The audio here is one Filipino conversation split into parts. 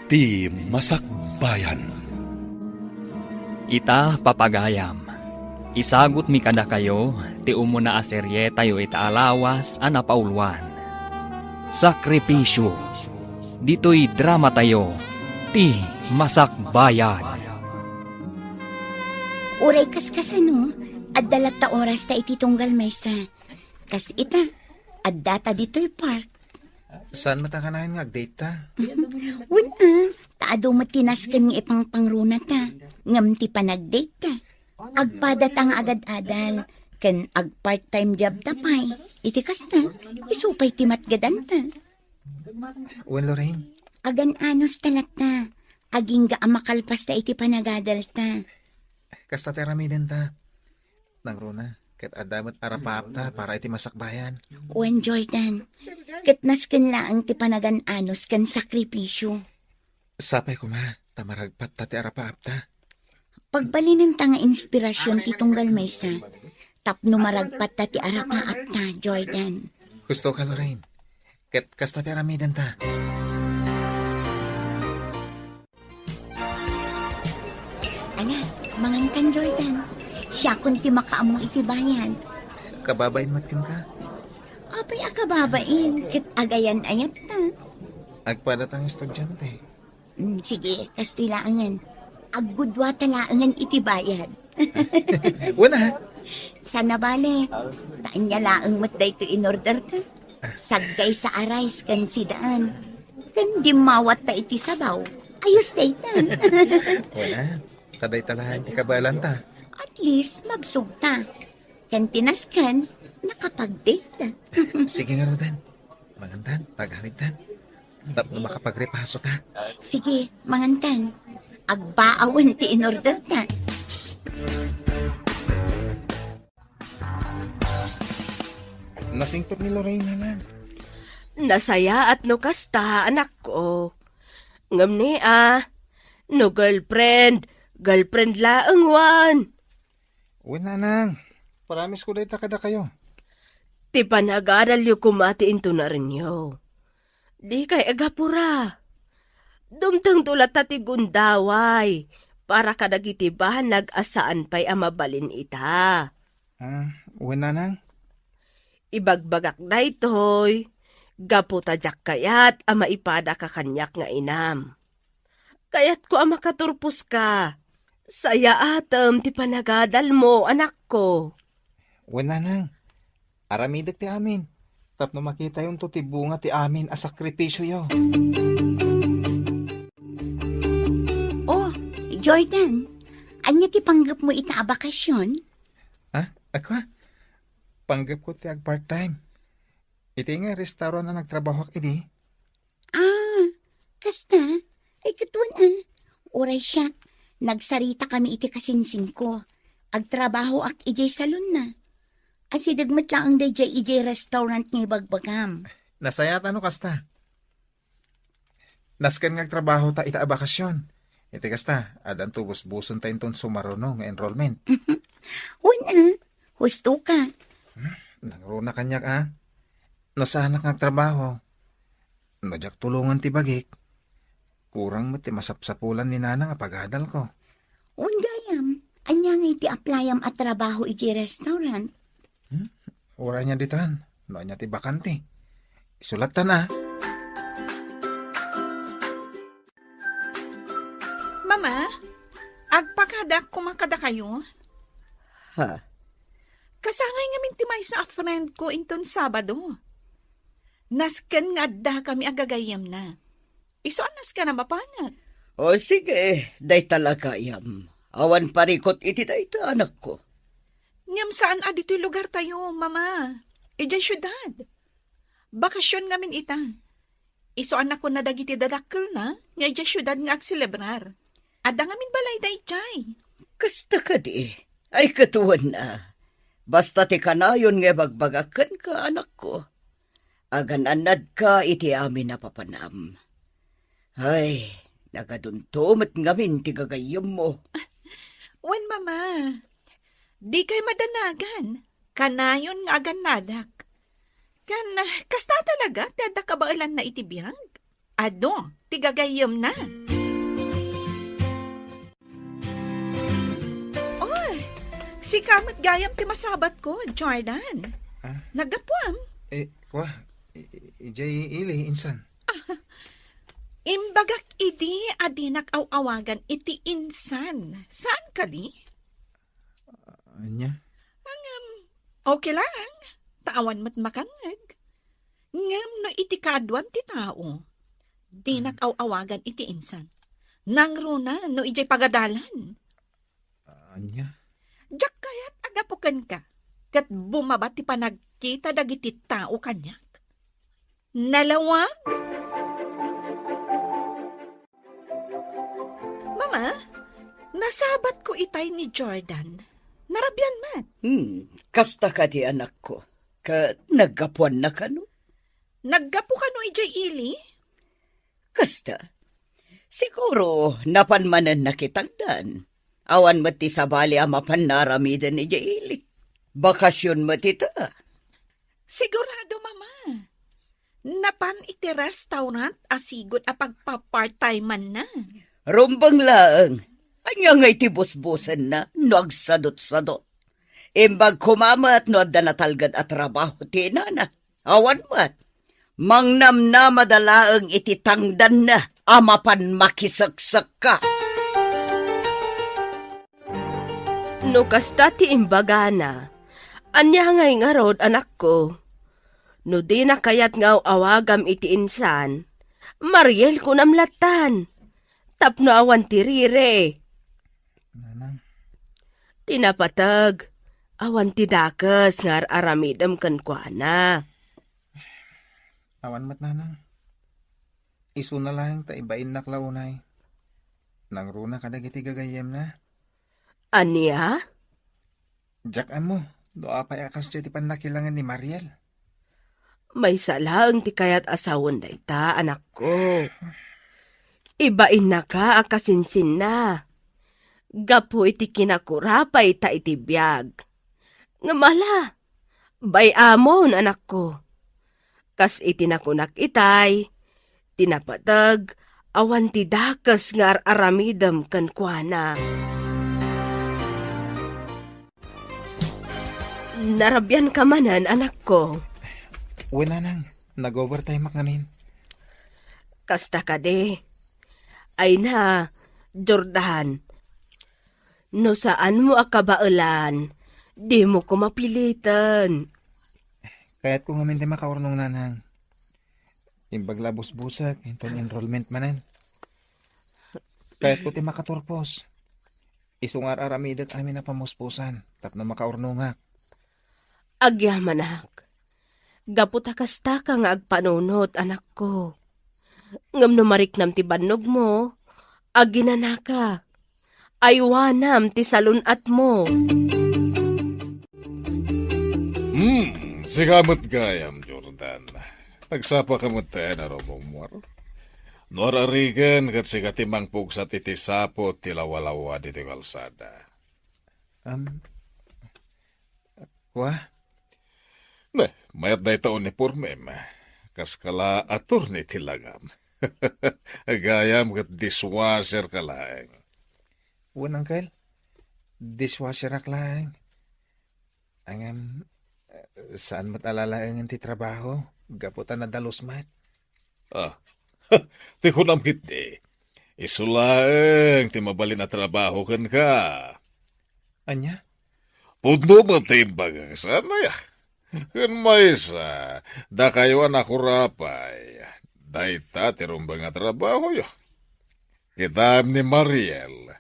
Ti Masakbayan. Ita papagayam. Isagot mi kada kayo, ti umuna a serye tayo ita alawas a napaulwan. Sakripisyo. Dito'y drama tayo, ti Masakbayan. Uray kaskasano, addalat ta oras ta iti tunggal maysa. Kas ita, addata dito'y park. Saan matakanayan nga agdate ta? Wala, taado matinas kan nga ipang pangruna ta. Ngam ti panagdate ta. Agpadat ang agad-adal. Kan ag part-time job ta pay. Iti kasta, isupay ti matgadan ta. Well, Lorraine, Agan anos talat ta. Aging ga amakalpas ta iti panagadal ta. kasta teramiden ta. Nang runa, kat adamat arapap ta para iti masakbayan. Wen Jordan, katnas kan laang ti panagan anos kan sakripisyo. Sapay ko ma, tamaragpat ta ti arapap ta. Pagbalinin ta nga inspirasyon ti tunggal maysa, tapno maragpat ta ti arapaap ta, Jordan. Gusto ka, Lorraine. Kat kasta teramiden ta. Ala, mangantan Jordan. Siya kun ti makaamong iti bayan. Kababay matkin ka. Apay akababain, kit agayan ayat ta. Agpadat ang estudyante. Sige, kastoy laangan. Aggudwa talaangan iti bayan. Wala. Sana bale, taan niya laang matday to in order ta. Saggay sa arais kan sidaan. Kan di mawat ta iti sabaw. Ayos day ta. Wala. Kaday talahan ti kabalan ta. At least, mabsog ta. Kan tinas kan, nakapag-date ta. Sige nga, Rodan. Magantan, tagalitan. Tap na makapagrepaso ta. Sige, mangantan. Agbaawan ti in order ta. Nasingpot ni Lorraine naman. Nasaya at no kasta, anak ko. Ngam ni no girlfriend laang wan. Wala nang. Paramis ko dahi kada kayo. Ti panag-aral yu kumati into na rin yo. Di kay agapura. Dumtang tulat ta ti gundaway. Para kadagitibahan nag-asaan pa'y amabalin ita. Wala nang. Ibagbagak na ito'y. Gaputa jak kayat ama ipada ka kanyak nga inam. Kayat ko ama katurpos ka. Saya atam ti panagadal mo, anak ko. Wala nang. Aramidak ti amin. Tapno makita yung to ti bunga ti amin a sakripisyo yo. Oh, Jordan, anya ti panggap mo ita a bakasyon? Ha? Ako? Panggap ko ti ag part-time. Iti nga restaurant na nagtrabaho ak idi. Kasta, ay katuan Oray siya, nagsarita kami iti kasinsing ko. Agtrabaho ak ijay salon na. Asi dagmat lang ang dayjay ijay restaurant nga bagbagam. Nasaya ta no kasta. Naskan nga trabaho ta ita a bakasyon. Iti kasta, adan tubos-buson ta inton sumaruno nga enrollment. Una, husto ka. Nangruna kanyak Nasanak nga trabaho. Nadyak tulungan ti bagik. Kurang mo ti masapsapulan ni nana nga pagadal ko. Ungayam, anya nga iti aplayam at trabaho ijay restaurant. Ura niya ditan. No niya ti bakante. Isulat ta na. Mama, agpakadak kumakada kayo? Ha? Kasangay nga mintimay sa friend ko inton Sabado. Nasken nga adda kami agagayam na. Isuanas ka na mapanag. O sige, day talaga yam. Awan parikot iti dayta anak ko. Ngam saan adito'y lugar tayo, mama? Ijay syudad. Bakasyon ngamin ita. Isuan ako na dagiti dadakkel na, nga ijay syudad nga agselebrar. Adda ngamin balay day jay. Kasta ka di, ay katuwan na. Basta ti kanayon nga bagbagakan ka anak ko. Agan-anad ka iti amin na papanam. Ay, nagaduntumat ngamin ti gagayom mo. Wen, mama, di kay madanagan. Kanayon nga agan nadak. Kan, kasta talaga, tada kabailan na itibiyag. Ado, tigagayom na. Oy, si kamot gayam ti masabat ko, Jordan. Ah? Nagapuam. Wah, ijay ili, insan. Imbagak idi adinak awagan iti insan. Saan ka di? Anya? Okay lang. Taan mat makangag. Ngam no iti kadwan ti tao. Dinak awagan iti insan. Nang runa no ijay pagadalan. Anya? Diyak kayat agapukan ka. Kat bumabat ti panagkita dagiti tao kanyak. Nalawag? Mama, nasabat ko itay ni Jordan. Narabyan mat. Kasta ka di anak ko. Ka naggapuan na ka no? Naggapo ka no ijay ili? Kasta. Siguro napanmanan na kitagdan. Awan mo ti sabali amapan naramidan ni Jaili. Bakasyon mo tita. Sigurado, Mama. Napan iti restaurant asigot a pagpa-part-time man na. Rumbang laang. Anya ngay ti busbusan na, no agsadot-sadot. Imbag kumamat no adda natalgad at trabaho ti nana. Awan mat. Mangnam na madalaang iti tangdan na, amapan makisagsak ka. No kasta ti imbaga na, anya ngay nga rod anak ko. No di na kayat nga awagam iti insan, Mariel ko namlatan. Tapno awan ti rire. Nanang? Tinapatag, awan ti dakas nga aramidam kan kuana. Awan mat nanang. Isu na lang ta ibain na klaunay. Nang runa kadagiti gagayem na. Anya? Jack mo, doa pa akas ti panakilangan ni Mariel. May salang ti kayat asawon da ita, anak ko. Ibain na ka akasinsin na. Gapo iti kinakurapay ta iti biyag. Ngamala, bay amon anak ko. Kas iti nakunak itay, tinapatag, awan ti dakas nga aramidam kan kuana. Narabyan ka manan, anak ko. Uy nanang, nag-overtime ngamin. Kasta ka de. Ay na, Jordan. No saan mo akabailan, di mo ko mapilitan. Kaya't kung ngamin di makaurnong nanang. Imbag labos-busak, intong enrollment manan. Kaya't ko ti makaturpos. Isungar aramidat amin na pamuspusan, tapno makaurnongak. Agyamanak. Gaputa kasta ka nga agpanunot, anak ko. Ngam no mariknam ti bannog mo, aginanaka. Aywanam ti salunat mo. Sigamot gayam, Jordan. Nagsapa ka mo tayo na romong mo. Norarigan kat sigatimang pugsat iti sapot tilawalawa dito kalsada. Wah, Mayat na ito uniforme, kaskala atur ni tilagam. Gayam kat dishwasher ka lang. uwan uncle. Dishwasher ak lang. Ang saan matalala ang ti trabaho? Gaputan na dalos mat. Ti kunam kiti. Isulaeng ti mabalin na trabaho kan ka. Anya? Pudno mo timbag sana ya. Kan may sa, da kayo anakurapay. Daita ti rumbang nga trabaho yo. Kitam ni Mariel.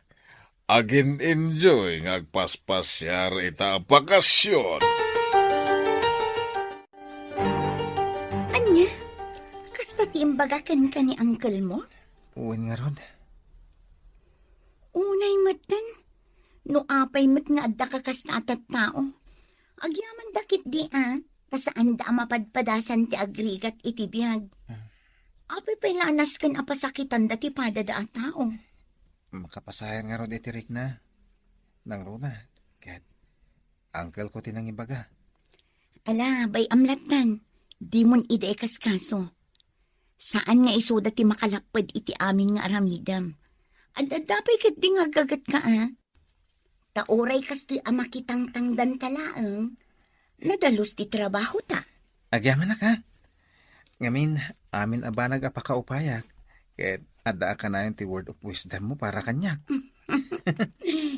Agin enjoy ngagpaspasyar ita ang bakasyon. Anya? Kasta ti imbagakan ka ni uncle mo? Uwan nga rod. Unay matan. No apay mat nga adda ka kas na atat tao. Agyaman dakit di kasaan da mapadpadasan ti agrigat iti biyag. Apay pa'y lanas kan apasakitan da ti pada da tao. Makapasayang nga rod itirik na. Nang runa. Kaya't uncle ko tinang ibaga. Ala, bay amlatan. Di mon ide kaskaso. Saan nga isuda ti makalapad iti amin nga aramidam. Adadapay kat di nga gagat ka Tauray kastoy ama kitang tangdan talaang. Nadalos ti trabaho ta. Agyaman na ka. Ngamin, amin abanag apakaupayak. Ket adda ka na yung ti word of wisdom mo para kanyak.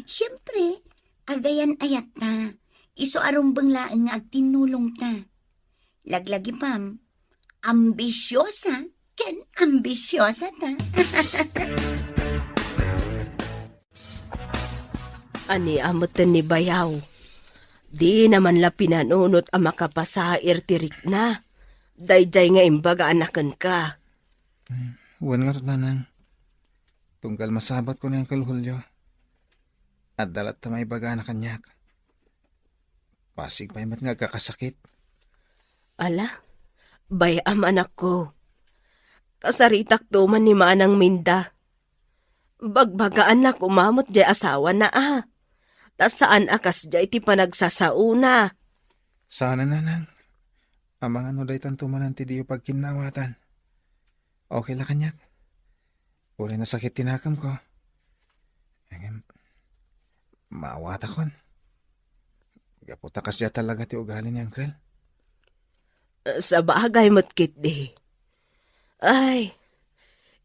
Siyempre, agayan ayat ta. Iso arumbang laan nga agtinulong ta. Laglagi pam, ambisyosa, ken ambisyosa ta. Ani amutan ni Bayaw. Di naman la pinanunot ang makapasair tirik na. Dayjay nga imbaga anakan ka. Huwag nga rin nanang. Tunggal masabat ko na yung kalhulyo. At dalat ta may baga na kanyak. Pasig pa imat nga kakasakit. Ala, bayam anak ko. Kasaritak tuman ni Manang Minda. Bagbagaan na kumamot di asawa na Tas saan akas di iti panagsasauna. Sana nanang. Ang mga nuday tantumanan ti diyo pagkinawatan. Okay la kanyak. Uli na sakit tinakam ko. Maawat akon. Gaputa kasya talaga ti ugali ni Uncle. Sa bagay mo't kit di. Ay,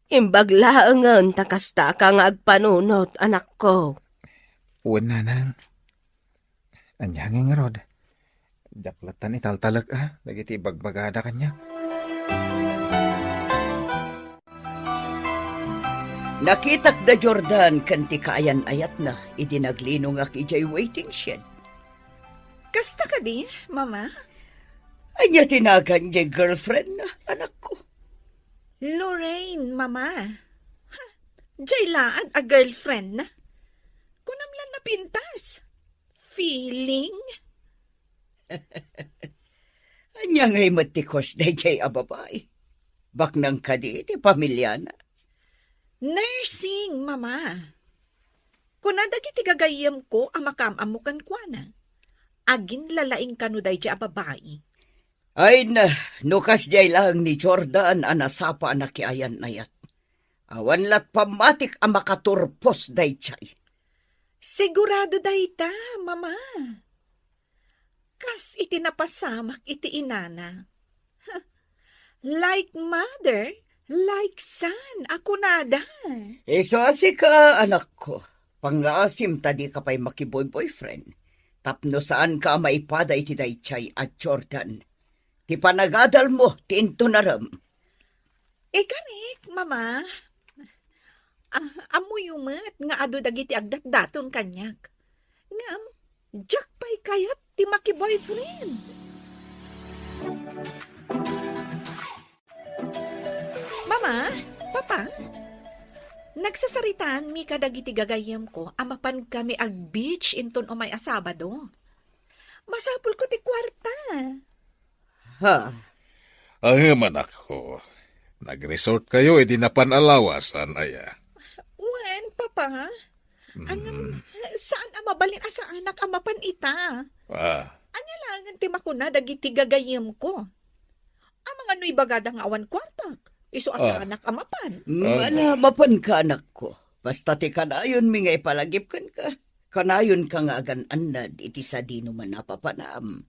imbaglaangan takasta ka nga agpanunot, anak ko. Uwan nanang. Anyangin nga rod. Jaklatan italtalag dagiti bagbagada kanya. Nakitak da Jordan kanti kaayan ayat na idinaglinong ak ijay waiting shed. Kasta ka di, mama? Anya tinagan jay girlfriend na anak ko. Lorraine, mama. Ha, jaylaan a girlfriend na. Kunamlan na pintas. Feeling? Anya ngay matikos da jay ababay. Baknang kadi ti pamilya na. Nursing, mama. Kunadagi ti gagayam ko ang makamamukan kwa na. Agin lalaing kanuday di a babae. Ay na, nukas jay lang ni Jordan anasapa anakiayan nayat. Awan lat pamatik ang makaturpos day chay. Sigurado day ta, mama. Kas iti napasamak iti inana. Ha, like mother, like son, ako nada. Isasi ka, anak ko. Pangasim tadi ka pa'y makiboy-boyfriend. Tapno saan ka maipada iti day chay at Jordan. Ti panagadal mo, tinto naram. Ikarik, mama. Amuyumat nga ado dagiti agdat-daton kanyak. Ngam, jak pa'y kayat ti maki-boyfriend. Mama, papa, nagsasaritaan mi kadagiti gagayam ko amapan kami ag beach inton umay a Sabado. Masapul ko ti kwarta. Ha? Ang manak ko. Nag-resort kayo, edi napanalawasan, aya. Wen, papa. Angam, saan ang mabalin sa anak amapan ita? Anya langan ti makuna dagiti gagayam ko. Ang mga nuy bagada nga awan kwartak. Iso asa anak amapan. Malamapan ka, anak ko. Basta ti kanayon mi nga ipalagip kan ka. Kanayon ka nga agan-anad iti sa dino man napapanam.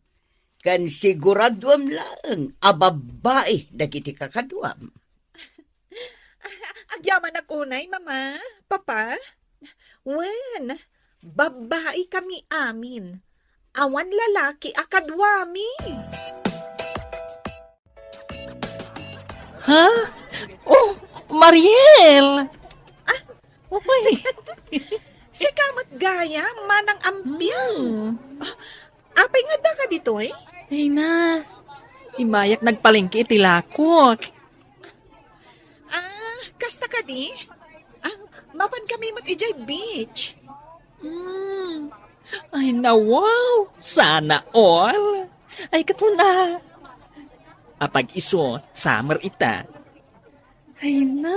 Kan siguraduam lang, ababae dagiti kakadwam. Agyaman ako unay, mama, papa. Wen, babae kami amin. Awan lalaki akadwami. Ha? Oh, Mariel! Okay. Si Kamat Gaya, manang ambyang. Apay nga da ka dito eh? Ay na. Imayak nagpalengke iti lakok. Kasta ka di? Mapan kami mat-ijay beach. Ay na wow. Sana all. Ay katuna. Apag iso, summer ita. Ay na.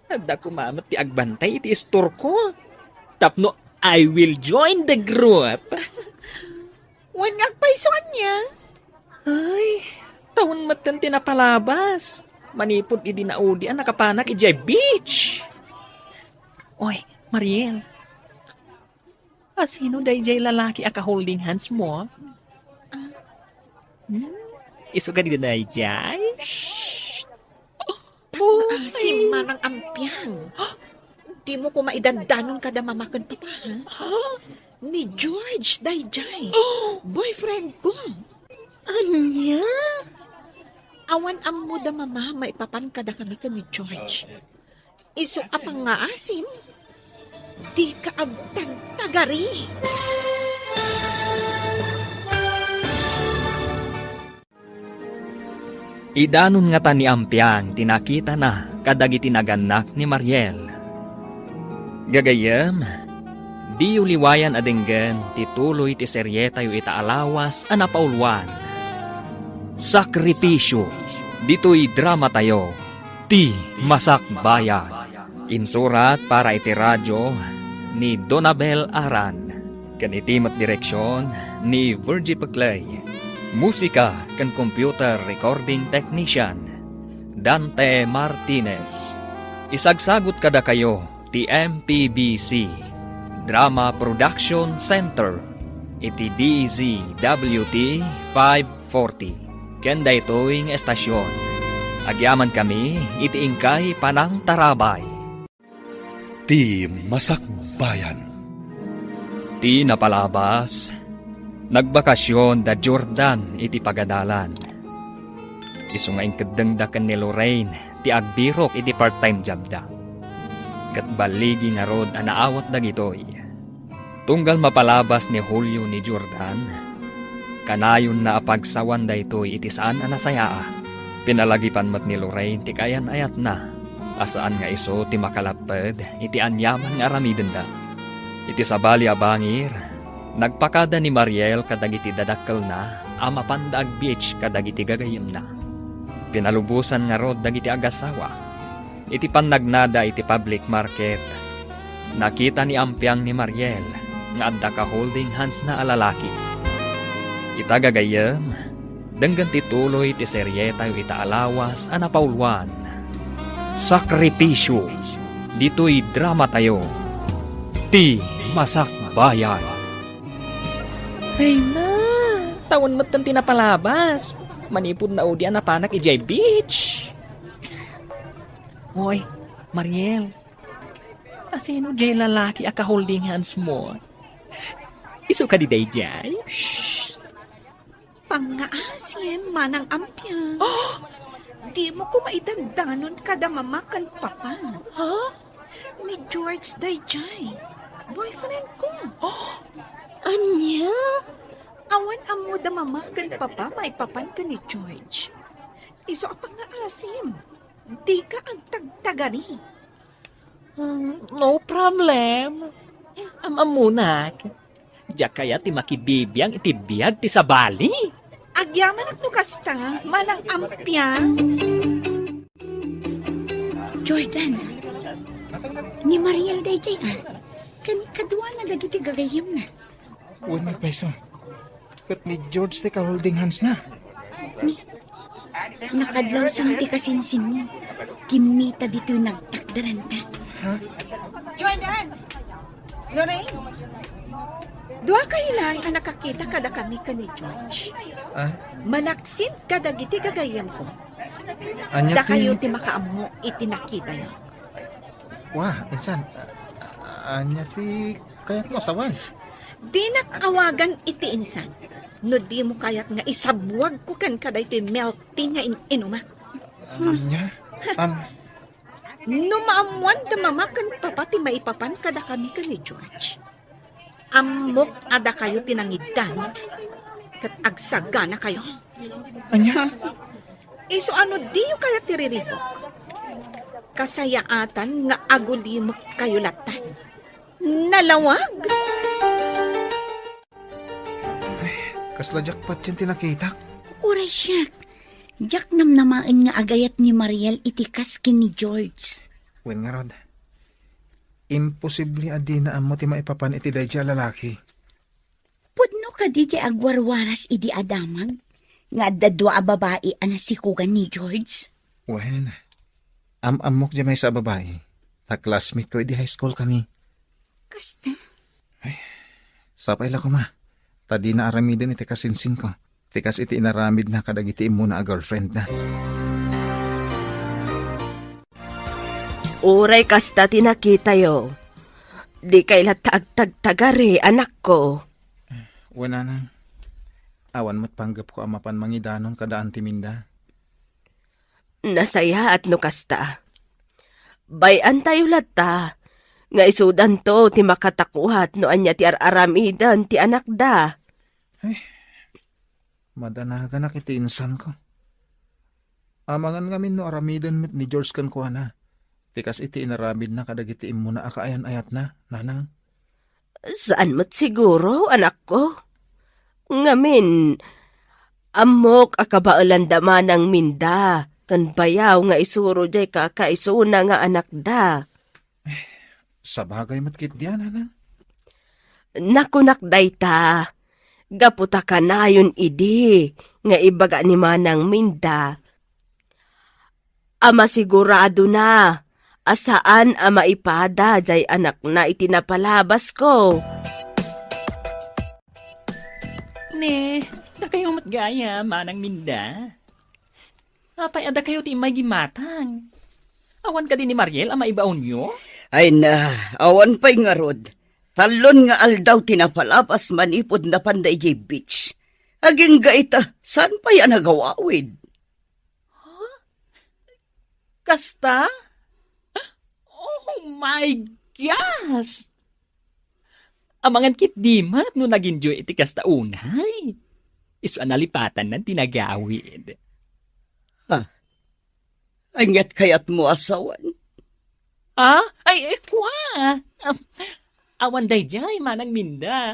Handa kumamat ti agbantay iti store ko. Tapno, I will join the group. Wen nga agpaisoan niya. Ay, taon matan tinapalabas. Manipod idi na udi ang nakapanak ijay beach. Oy, Mariel. Sino day jay lalaki aka holding hands mo? Iso ka di day jay? Asim manang ampiang. Di mo ko maidandanon kada mamakan papa, ha? Ni George, dayjay. Boyfriend ko. Anya? Awan ammo da mama, maipapan kada kami ka ni George. Iso apang nga asim. Di ka agtag-tagari. Idanon nga ta ni Ampiang tinakita na kadagiti naganak ni Mariel. Gagayem, di uliwayan adenggen tituloy ti seryeta yu itaalawas a napaulwan. Sakripisyo, dito'y drama tayo, ti Masakbayan. Insurat para iti radyo ni Donabel Aran. Kanitimat direksyon ni Virgie Paclay. Musika kan computer recording technician Dante Martinez. Isagsagot kada kayo ti MPBC Drama Production Center iti DZWT 540. Kenda ito'y estasyon. Agyaman kami iti ingkay Panang Tarabay. Ti Masakbayan. Ti napalabas, nagbakasyon da Jordan iti pagadalan. Isu nga inkadengdakan ni Lorraine ti agbirok iti part-time job da. Kat baligi nga rod anaawat da gitoy. Tunggal mapalabas ni Julio ni Jordan, kanayon na apagsawan da itoy iti saan anasayaa. Pinalagipan mat ni Lorraine ti kayan ayat na. Asaan nga iso ti makalaped iti anyaman nga aramiden da. Iti sabali abangir, nagpakada ni Mariel kadagiti dadakkel na amapandaag beach kadagiti gagayem na. Pinalubusan nga rod dagiti agasawa. Iti pannagnada iti public market. Nakita ni Ampiang ni Mariel nga adda ka holding hands na alalaki. Ita gagayem, denggan tituloy ti seryeta yu itaalawas a napaulwan. Sakripisyo, dito'y drama tayo, ti Masakbayan. Ay na, tawon mo't tanti napalabas. Manipod na udi ang napanak ijay beach. Hoy, Mariel, asino jay lalaki aka holding hands mo? Isu ka di day jay? Pangaasim manang ampiang. Di mo ko maidandanon kada mamakan papa. Ha? Ni George dayjay. Boyfriend ko. Anya? Awan amo da mamakan papa, maipapan ka ni George. Iso apang nga asim. Di ka ang tagtagari. No problem. Amamunak. Diya kaya ti makibibiyang itibiyag ti sabali. Agyaman at nukasta, manang ampiang. Jordan, ni Mariel dayjay kan kadwa na dagiti gagayem na. Uwan may peso. Kat ni George ti ka holding hands na. Ni, nakadlaw sang ti kasinsin mo. Kimita dito nagtakdaran ta. Ha? Jordan! Lorraine! Dua kayo lang ang nakakita kada kami ka ni George. Ah? Manaksid kada giti gagayam ko. Anya Da kayo ti... ti makaamo itinakita yun. Wah, insan. Anya ti... Kaya't mo asawan. Di nakawagan iti insan. No di mo kayat nga isabwag ko kan kada iti milk tea nga inumak. Anya? No maamuan da mamakan papati maipapan kada kami ka ni George. Amok ada kayo tinangidanon. Kat agsaga na kayo. Anya? Iso ano di yung kaya tiriribok? Kasayaatan nga agulimak kayo latan. Nalawag? Kasla jackpot yung tinakita. Uray siya. Jack namnamaan nga agayat ni Mariel itikas kin ni George. Wen nga rod. Imposible adi na amo ti maipapan iti dayjay lalaki. Pudno ka di agwarwaras idi adamag. Nga dadwa a babae anasikugan ni George. Wen, amok dyan may sa babae. Ta classmate ko, di high school kami. Kasta. Sapay la ko ma. Tadi na aramidin iti kasinsin ko. Tikas iti inaramid na kadagiti mo na a girlfriend na. Uray kasta tinakita yo. Di kay latagtagtagari, anak ko. Wala na. Awan mo't panggap ko amapan mangidanon kadaan timinda. Nasaya at no kasta. Bayan tayo lata. Nga isudan to ti makatakuhat no anya ti aramidan ti anak da. Madanaga na kiti insan ko. Amangan ngamin no aramidon mit ni George kan kuha na. Tikas iti inaramid na kadagiti imo na akaayan ayat na, nanang. Saan mo't siguro, anak ko? Ngamin, amok akabaalan daman ng minda. Kan bayaw nga isuro jay kakaisuna nga anak da. Sa bagay matkit diyan, nanang. Nakunak dayta. Gaputa ka na yun idi. Nga ibaga ni manang minda. Ama sigurado na. Asaan ama ipada jay anak na itinapalabas ko. Ne, da kayo matgaya, manang minda. Apay, ada kayo ti may gimatang. Awan ka din ni Mariel, ama ibaon nyo? Ay na, awan pa'y nga rod. Talon nga aldaw tinapalapas manipod na Panday J Beach. Aging gaita, saan pa yan nagawawid? Kasta? Oh my gosh! Amangan kit dimat no nag-enjoy iti kasta unay. Isu analipatan ng tinagawid. Anyat kayat mo asawan. Ah? Ay, kwa! Awan day jay, manang minda.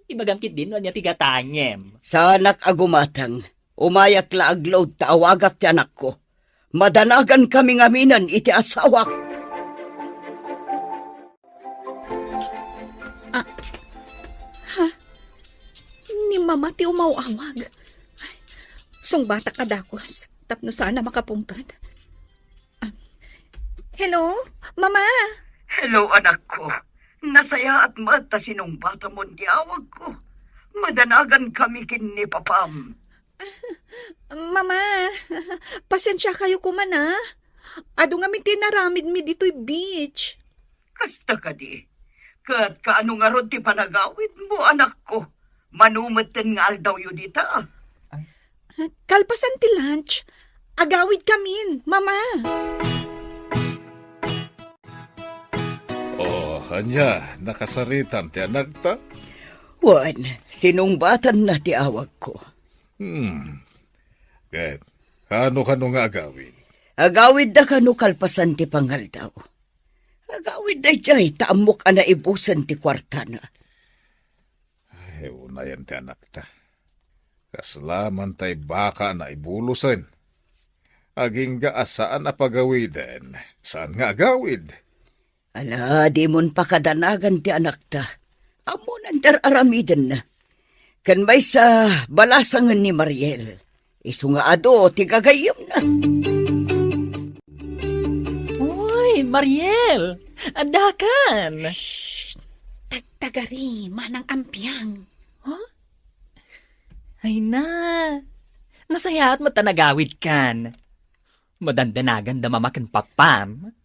Ibagang kit din no niya tigatangem. Sanak agumatang, umayak la agload taawagak ti anak ko. Madanagan kami ngaminan iti asawak. Ni mama ti umawawag. Sung bata ka dakos. Tapno sana makapungtad. Hello? Mama? Hello anak ko. Nasaya at mata sinong bata mo awag ko. Madanagan kami kin ni papam. Mama, pasensya kayo kuman ha. Ado nga mi tinaramid mi dito'y beach. Kasta ka di. Kat kaano nga ron ti panagawid mo anak ko. Manumeten nga aldaw yu dita. Kalpasan ti lunch. Agawid kamin, mama. Oh, anya, nakasaritan ti anak ta? Wan, sinungbatan na ti awag ko. Ket, kano nga agawin? Agawid da kano kalpasan ti pangaldaw. Agawid da jay taamok ana ibusan ti kwartana. Ay, unayan ti anak ta. Kaslaman tay baka na ibulusan. Aging gaasaan na pagawiden. Saan nga agawid? Ala, di mon pakadanagan ti anak ta. Amon ang aramiden na. Kan may sa balasangan ni Mariel. Isu nga ado, ti gagayam na. Uy, Mariel! Adakan! Tagtagari, manang ampyang. Ay na! Nasaya at matanagawid kan. Madandanagan da mamakan papam.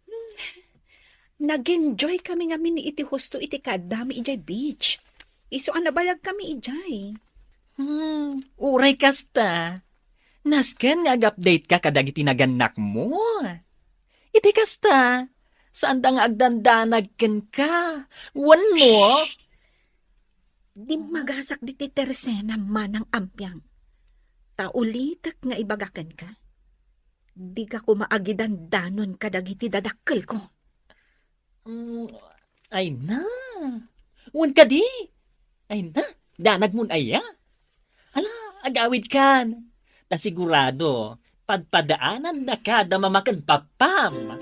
Nag-enjoy kami ngamin ni iti husto iti kadami ijay beach. Iso anabayag kami ijay. Uray kasta. Nasken nga ag-update ka kadag itinaganak mo. Iti kasta. Saan da nga agdandanag ken ka? Wan mo? Di magasak di ti Teresena manang ampyang. Taulitak nga ibagakan ka. Di ka kumaagidan danon kadag iti dadakkel ko. Ay na. Wan ka di. Ay na. Danag mun aya. Hala, agawid kan. Ta sigurado, padpadaanan na ka da mamakan papam.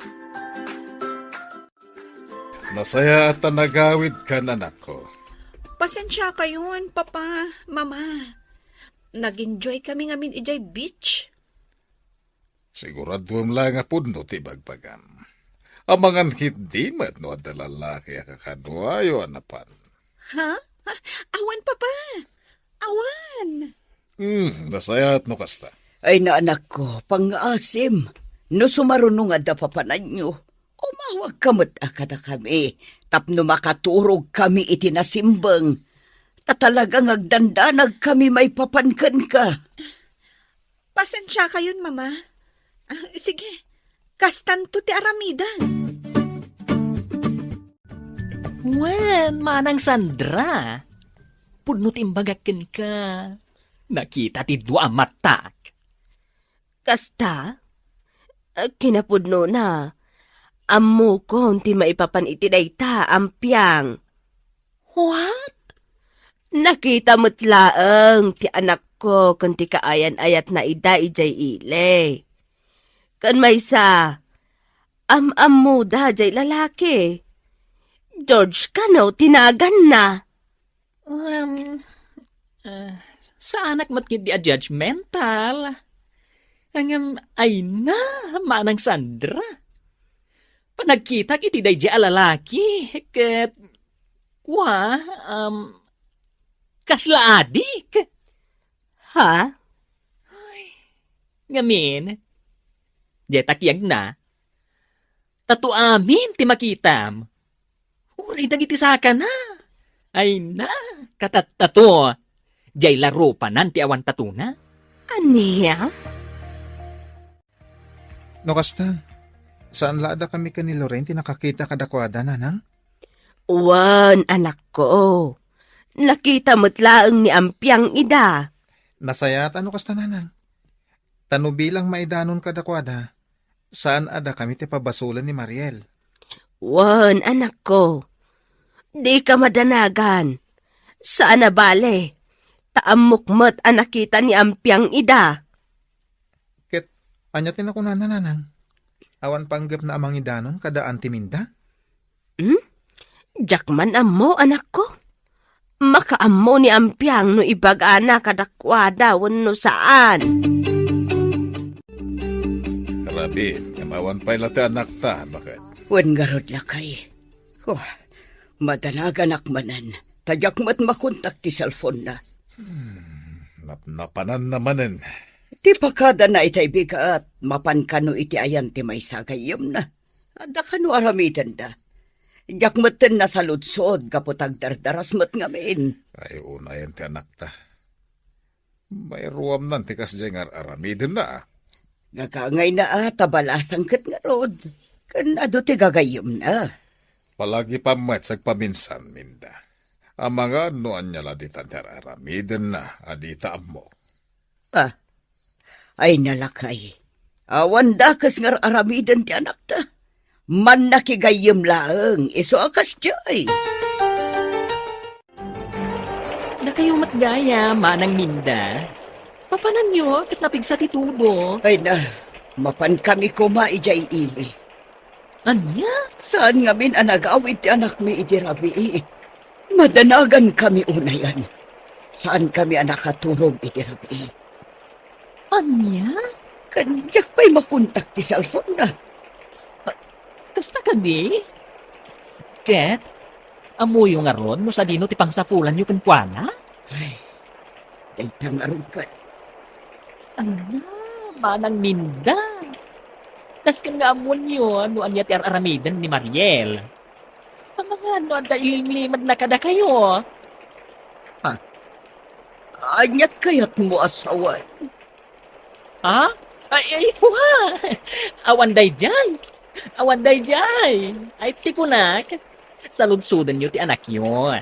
Nasaya at nagawid ka anak ko. Pasensya kayon, papa, mama. Nag-enjoy kami ngamin ijay beach. Siguraduhan lang nga puno ti bagbagan. Amangan hindi mat no at lalaki kakadwayo anapan. Ha? Awan pa pa. Awan. Nasayat no kasta. Ay na anak ko, pang-asim. No sumarunong nga papanan nyo. Umawag kamot akada kami. Tapno makaturog kami itinasimbang. Tatalagang agdandanag kami may papankan ka. Pasensya kayon, mama. Sige, kastanto ti aramidan. Wen, manang Sandra. Punot imbagakin ka. Nakita ti dua matak. Kasta? Kinapudno na. Ammo ko ti maipapan iti dayta ampyang. What? Nakita mo't laeng ti anak ko kung ti kaayan-ayat na ida ijay ile. Kan may sa, am mo da jay lalaki. George ka no, tinagan na. Sa anak mo't kindi a judgmental. Ay na, manang Sandra. Panagkita kiti day di alalaki. Ket, kasla adik. Ha? Ngamin, di takyag na. Tatu amin ti makitam. Uray dagiti saka na. Ay na, katatato. Jay laro pa nan ti awan tatuna. Aniya? No kasta, saan laada kami ka ni Lorente nakakita kadakwada nanang? Wan, anak ko. Nakita mo't laeng ni ampyang ida. Nasayat ano kasta nanang? Tano bilang maidanon kadakwada, saan ada kami ti pabasulan ni Mariel? Wan, anak ko. Di ka madanagan. Saan na bale? Taamukmat ang nakita ni ampyang ida. Ket, anyatin ako nanang. Awan panggap na amang idanon kada antiminda? Jakman ammo, anak ko. Makaammo ni ampyang no ibag-ana kadakwada wano saan. Rabi, yamawan pa'y lati anak ta, bakit? Wan garod lakay. Oh, madanagan akmanan. Tadyak mat makontak ti cellphone na. Napanan namanen. Ti pakada na itay bigat, mapan kano iti ayan ti may sagayam na. Ada kano aramitan da. Jakmatan na sa lutsod, kaputag dardaras mat ngamin. Ay unayan ti anak ta. May ruwam nan ti kas dyan aramidin na. Gagangay na tabalasang kat nga rod. Kan ado ti gagayam na. Palagi pa matsag paminsan, minda. Ang mga noan niya laditan ti aramidin na adita mo. Ay nalakay. Awan da kas nga aramidan ti anak ta. Man nakigayam laeng, iso akas jay. Na kayo matgaya, manang Minda. Papanan nyo, kat napigsa ti tubo. Ay na, mapan kami kumaijay ili. Anya? Saan ngamin anagawid ti anak mi idirabi? Madanagan kami unayan. Saan kami anakaturog idirabi? Anya? Kanyak pa'y makontak ti cellphone na. Kasta kami? Ket, amuyo nga ron, no sa dino ti pangsapulan yu kenkwana? Ay, daytang arugkat. Ay na, manang Minda. Tas kan nga amon yun, no anya ti aramidan ni Mariel. Ang mga ano, da ilimlimad na kada kayo. Anyat kayat mo asawan. Ha? Ay, kuha. Awan day jay. Awan day jay. Ay, tikunak. Saludsudan nyo ti anak nyo.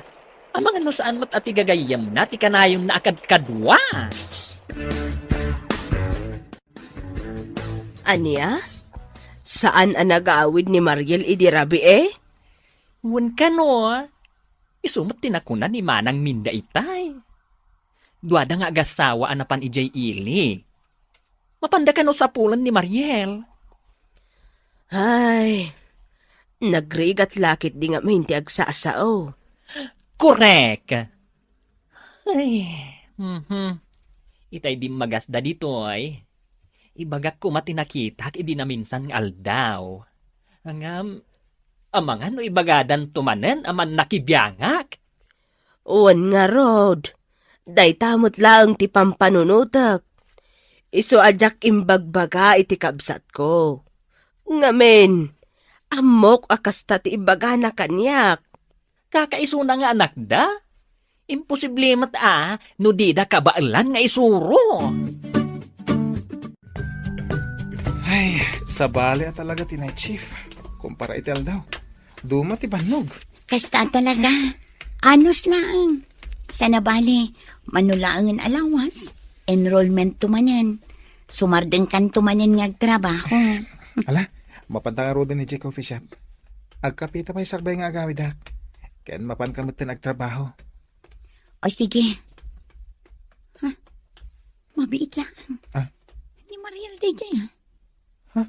Ang mga no saan mo't ati gagayam na, ti kanayong na akad kadwa. Anya? Saan ang nag-aawid ni Mariel idirabi eh? Wan ka no. Isumot tinakunan ni Manang Minda itay. Duada nga agasawa anapan ijay ili. Mapanda ka no sa pulan ni Mariel. Ay, nagrigat lakit di nga minti agsasao. Correct. Ay, Itay di magasda dito ay. Ibagak ko matinakita idi na minsan nga aldaw. Angam, amangan no ibagadan tumanen aman nakibiyangak. Uwan nga, Rod. Day tamot lang ti pampanunutak. Iso ajak imbagbaga iti kabsat ko. Ngamen, amok akasta ti ibaga na kanyak. Kakaiso na nga anak da. Imposible mat no di da kabailan nga isuro. Ay, sa bali talaga tinay chief. Kumpara itel daw. Duma ti banog. Kasta talaga. Anos lang. Sana bali, manulaangan alawas, enrollment tumanen, sumardeng kan tumanen nga trabaho. Ala, mapantangaro din ni Jake Coffee Shop. Agkapita pa isakbay nga agawid dak. Ken mapan kamot tin agtrabaho. O sige. Mabiit lang. Ni Mariel DJ Ha?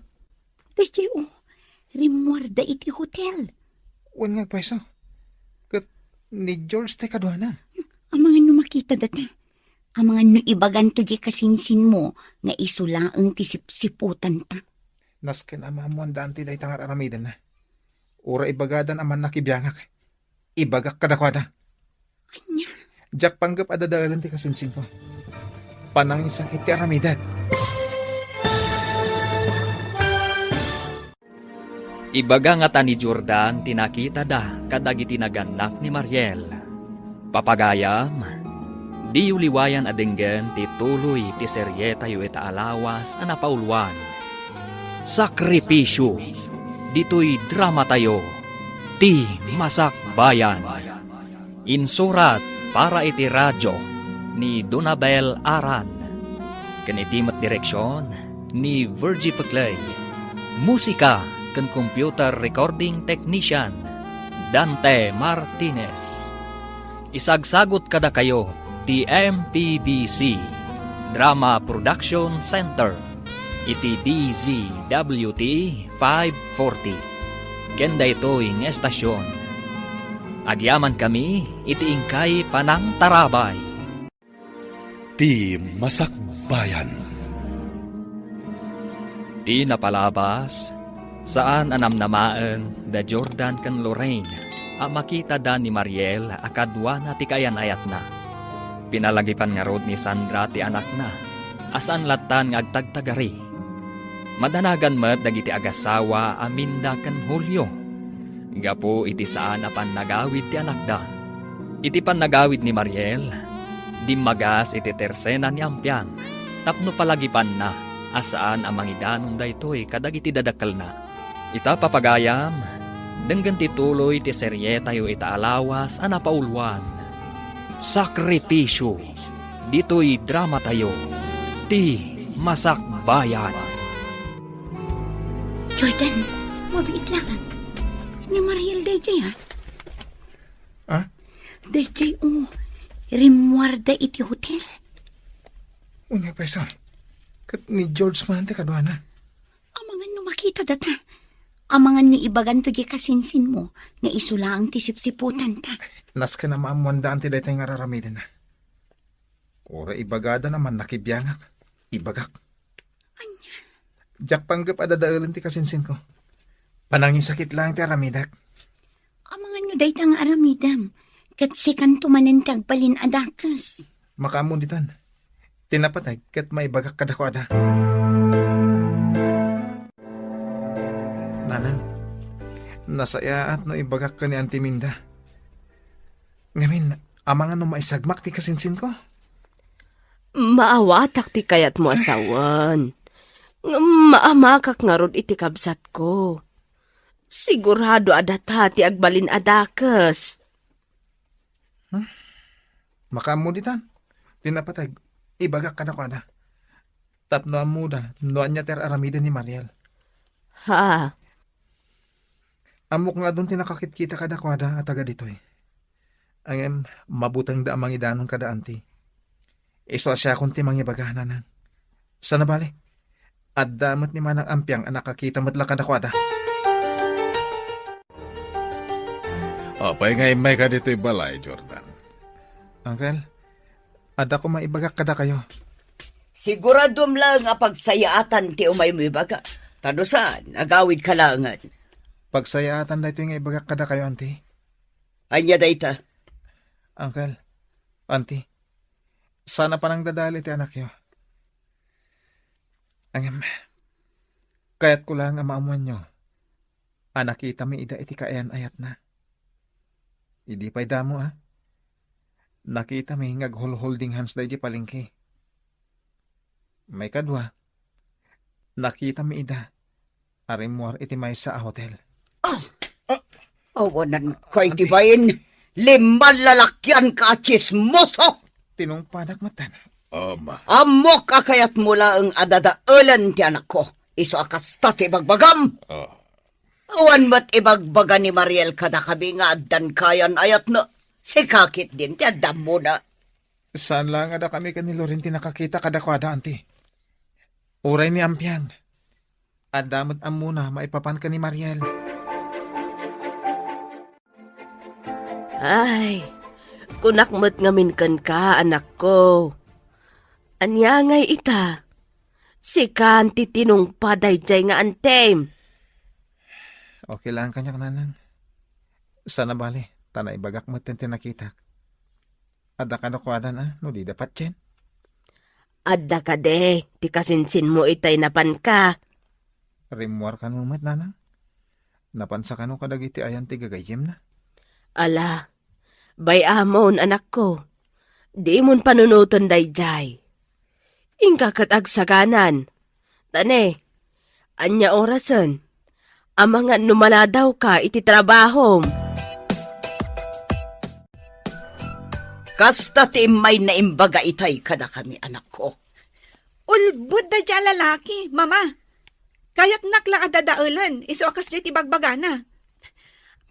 DJ rimwarda iti hotel. Wan nga pweso. Kat ni George te kadwana. Ang mga numakita data. Ang mga nuibagan to di kasinsin mo nga isulaang tisip-siputan ta. Nas ken amamuan danti day tangar aramidan na. Ura ibagadan aman nakibiyangak. Ibagak kadakwada. Kanya. Jak panggap adadalan ti kasinsin ko. Panang sakit ti aramidan. Ibaga nga ta ni Jordan tinakita da kadagiti naganak ni Mariel. Papagayam, di uliwayan adenggen ti tuloy ti serye tayo ita alawas ana paulwan. Sakripisyo, dito'y drama tayo, ti Masakbayan. Insurat para iti radyo ni Donabel Aran. Kanitimat direksyon ni Virgie Peclay. Musika kan computer recording technician Dante Martinez. Isagsagot kada kayo ti MPBC Drama Production Center iti DZWT 540. Kenda ito'y ng estasyon. Agyaman kami iti ingkay panang tarabay. Ti Masakbayan. Di napalabas, saan anamnamaan da Jordan kan Lorraine, makita da ni Mariel akadwa na ti kayan ayat na. Pinalagipan nga rod ni Sandra ti anak na, asan latan nga agtagtagari. Madanagan met dagiti agasawa aminda kan Hulyo. Gapo iti saan apan nagawid ti anak da. Iti pan nagawid ni Mariel, di magas iti tersena ni Ampiang, tapno palagipan na, asaan amang idanon da ito'y kadagiti dadakal na. Ita papagayam, denggan ti tuloy ti serye tayo ita alawas ana paulwan. Sakripisyo, dito'y drama tayo, ti Masakbayan. Jordan, mabiit lang. Ni Mariel DJ Ah? DJ rimwarda iti hotel. Wan nga pweso. Kat ni George man te kadwana. Ang mga numakita data. Ang mga nuibagan to di kasinsin mo nga isulaang tisip-siputan ta. Nas ka na maamuan danti day tayo nga raramidin na. Ura ibagada naman nakibiyangak. Ibagak. Jak panggap adadaalan ti kasinsin ko. Panangin sakit lang ti aramidak. Ang mga nuday tang aramidam. Kat sikan tumanin tagbalin adakas. Makamunditan. Tinapatay kat maibagak kadakwada. Nanang, nasaya at no ibagak ka ni Auntie Minda. Ngamin, amangan no maisagmak ti kasinsin ko. Maawatak ti kayat mo asawan. Maamakak nga rod iti kabsat ko. Sigurado adata ti agbalin adakas. Makamunditan. Tinapatay, ibagak kadakwada. Tapno amuda, noan niya ter aramida ni Mariel. Ha? Amok nga doon tinakakit-kita kadakwada at taga ditoy. Ang mabutang da amang idanong kada anti. Iswa siya kung timang ibagahananan. Sana bali? At damat ni Manang Ampiang ang nakakita matla kadakwada. Apay nga imay ka dito'y balay, Jordan. Uncle, ada ko maibagak kada kayo. Siguradom lang nga pagsayaatan ti umay mo ibaga. Tano saan, agawid kalangan. Pagsayaatan dahito yung ibagak kada kayo, auntie. Anya dayta. Uncle, auntie, sana pa nang dadali ti anak yo. Angam, kaya't ko lang ang maamuan nyo. Anak kita mi ida iti kaayan ayat na. Idi pa'y damo Nakita mi ngag-holding hands da iti palengke. May kadwa. Nakita mi ida. Arimuar iti may sa hotel. Awanan kay tibayin. 5 lalakyan ka chismoso. Tinungpadak matan. Ama, Amok akayat mula ang adadaulan ti anak ko. Iso akas tati bagbagam. oh, Awan mat ibagbaga ni Mariel kada kabi nga addan kayan ayat na. Sikakit din ti addam mo na. Saan lang ada kami kanilo rin tinakakita kadakwada, auntie? Uray ni Ampiang. Adamot ang muna maipapan ka ni Mariel. Ay, kunakmat ngamin kan ka, anak ko. Anya ngay ita. Si kanti tinungpaday jay nga antem. Okay lang kanyak nanang. Sana bali, tanay bagak mo tinakita. Ada kadakwadan no di dapat chen. Adda ka de, ti kasinsin mo itay napan ka. Rimuar ka numat nanang. Napansa ka no kadagiti ayan ti gagayim na. Ala, bay amon anak ko. Di mon panunuton dayjay. Ingka katagsaganan. Tane, anya orasan. Ang mga numaladaw ka iti trabahom. Kasta ti may naimbaga itay kada kami anak ko. Ulbud da dya lalaki, mama. Kayat nakla adadaulan, iso akas dya tibagbagana.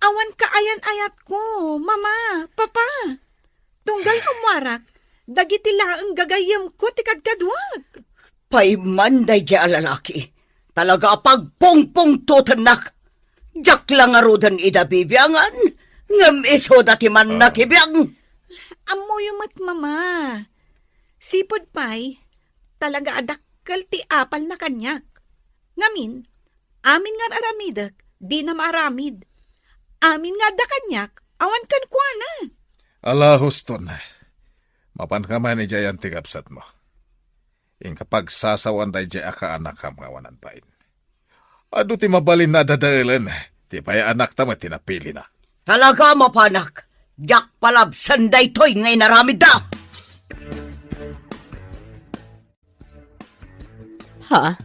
Awan ka ayan-ayat ko, mama, papa. Tunggal kumwarak, dagiti laang gagayam ko tikadkadwag. Paimanday di alalaki. Talaga pagpongpong totanak. Jak lang arudan ida bibiyangan. Ngam iso dati man nakibiyang. Amoyumat, mama. Sipod pa'y, talaga adakkel ti apal na kanyak. Ngamin, amin nga aramidak, di na maaramid. Amin nga da kanyak, awan kan kwa na. ala huston. Mapan ka man ni Jayan tigapsat mo. In kapag sasawan day jay aka anak kam kawanan pain. Ado ti mabalin na dadailan, ti paya anak tama tinapili na. Talaga mapanak. Jak palabsan day toy ngay naramid da. Ha?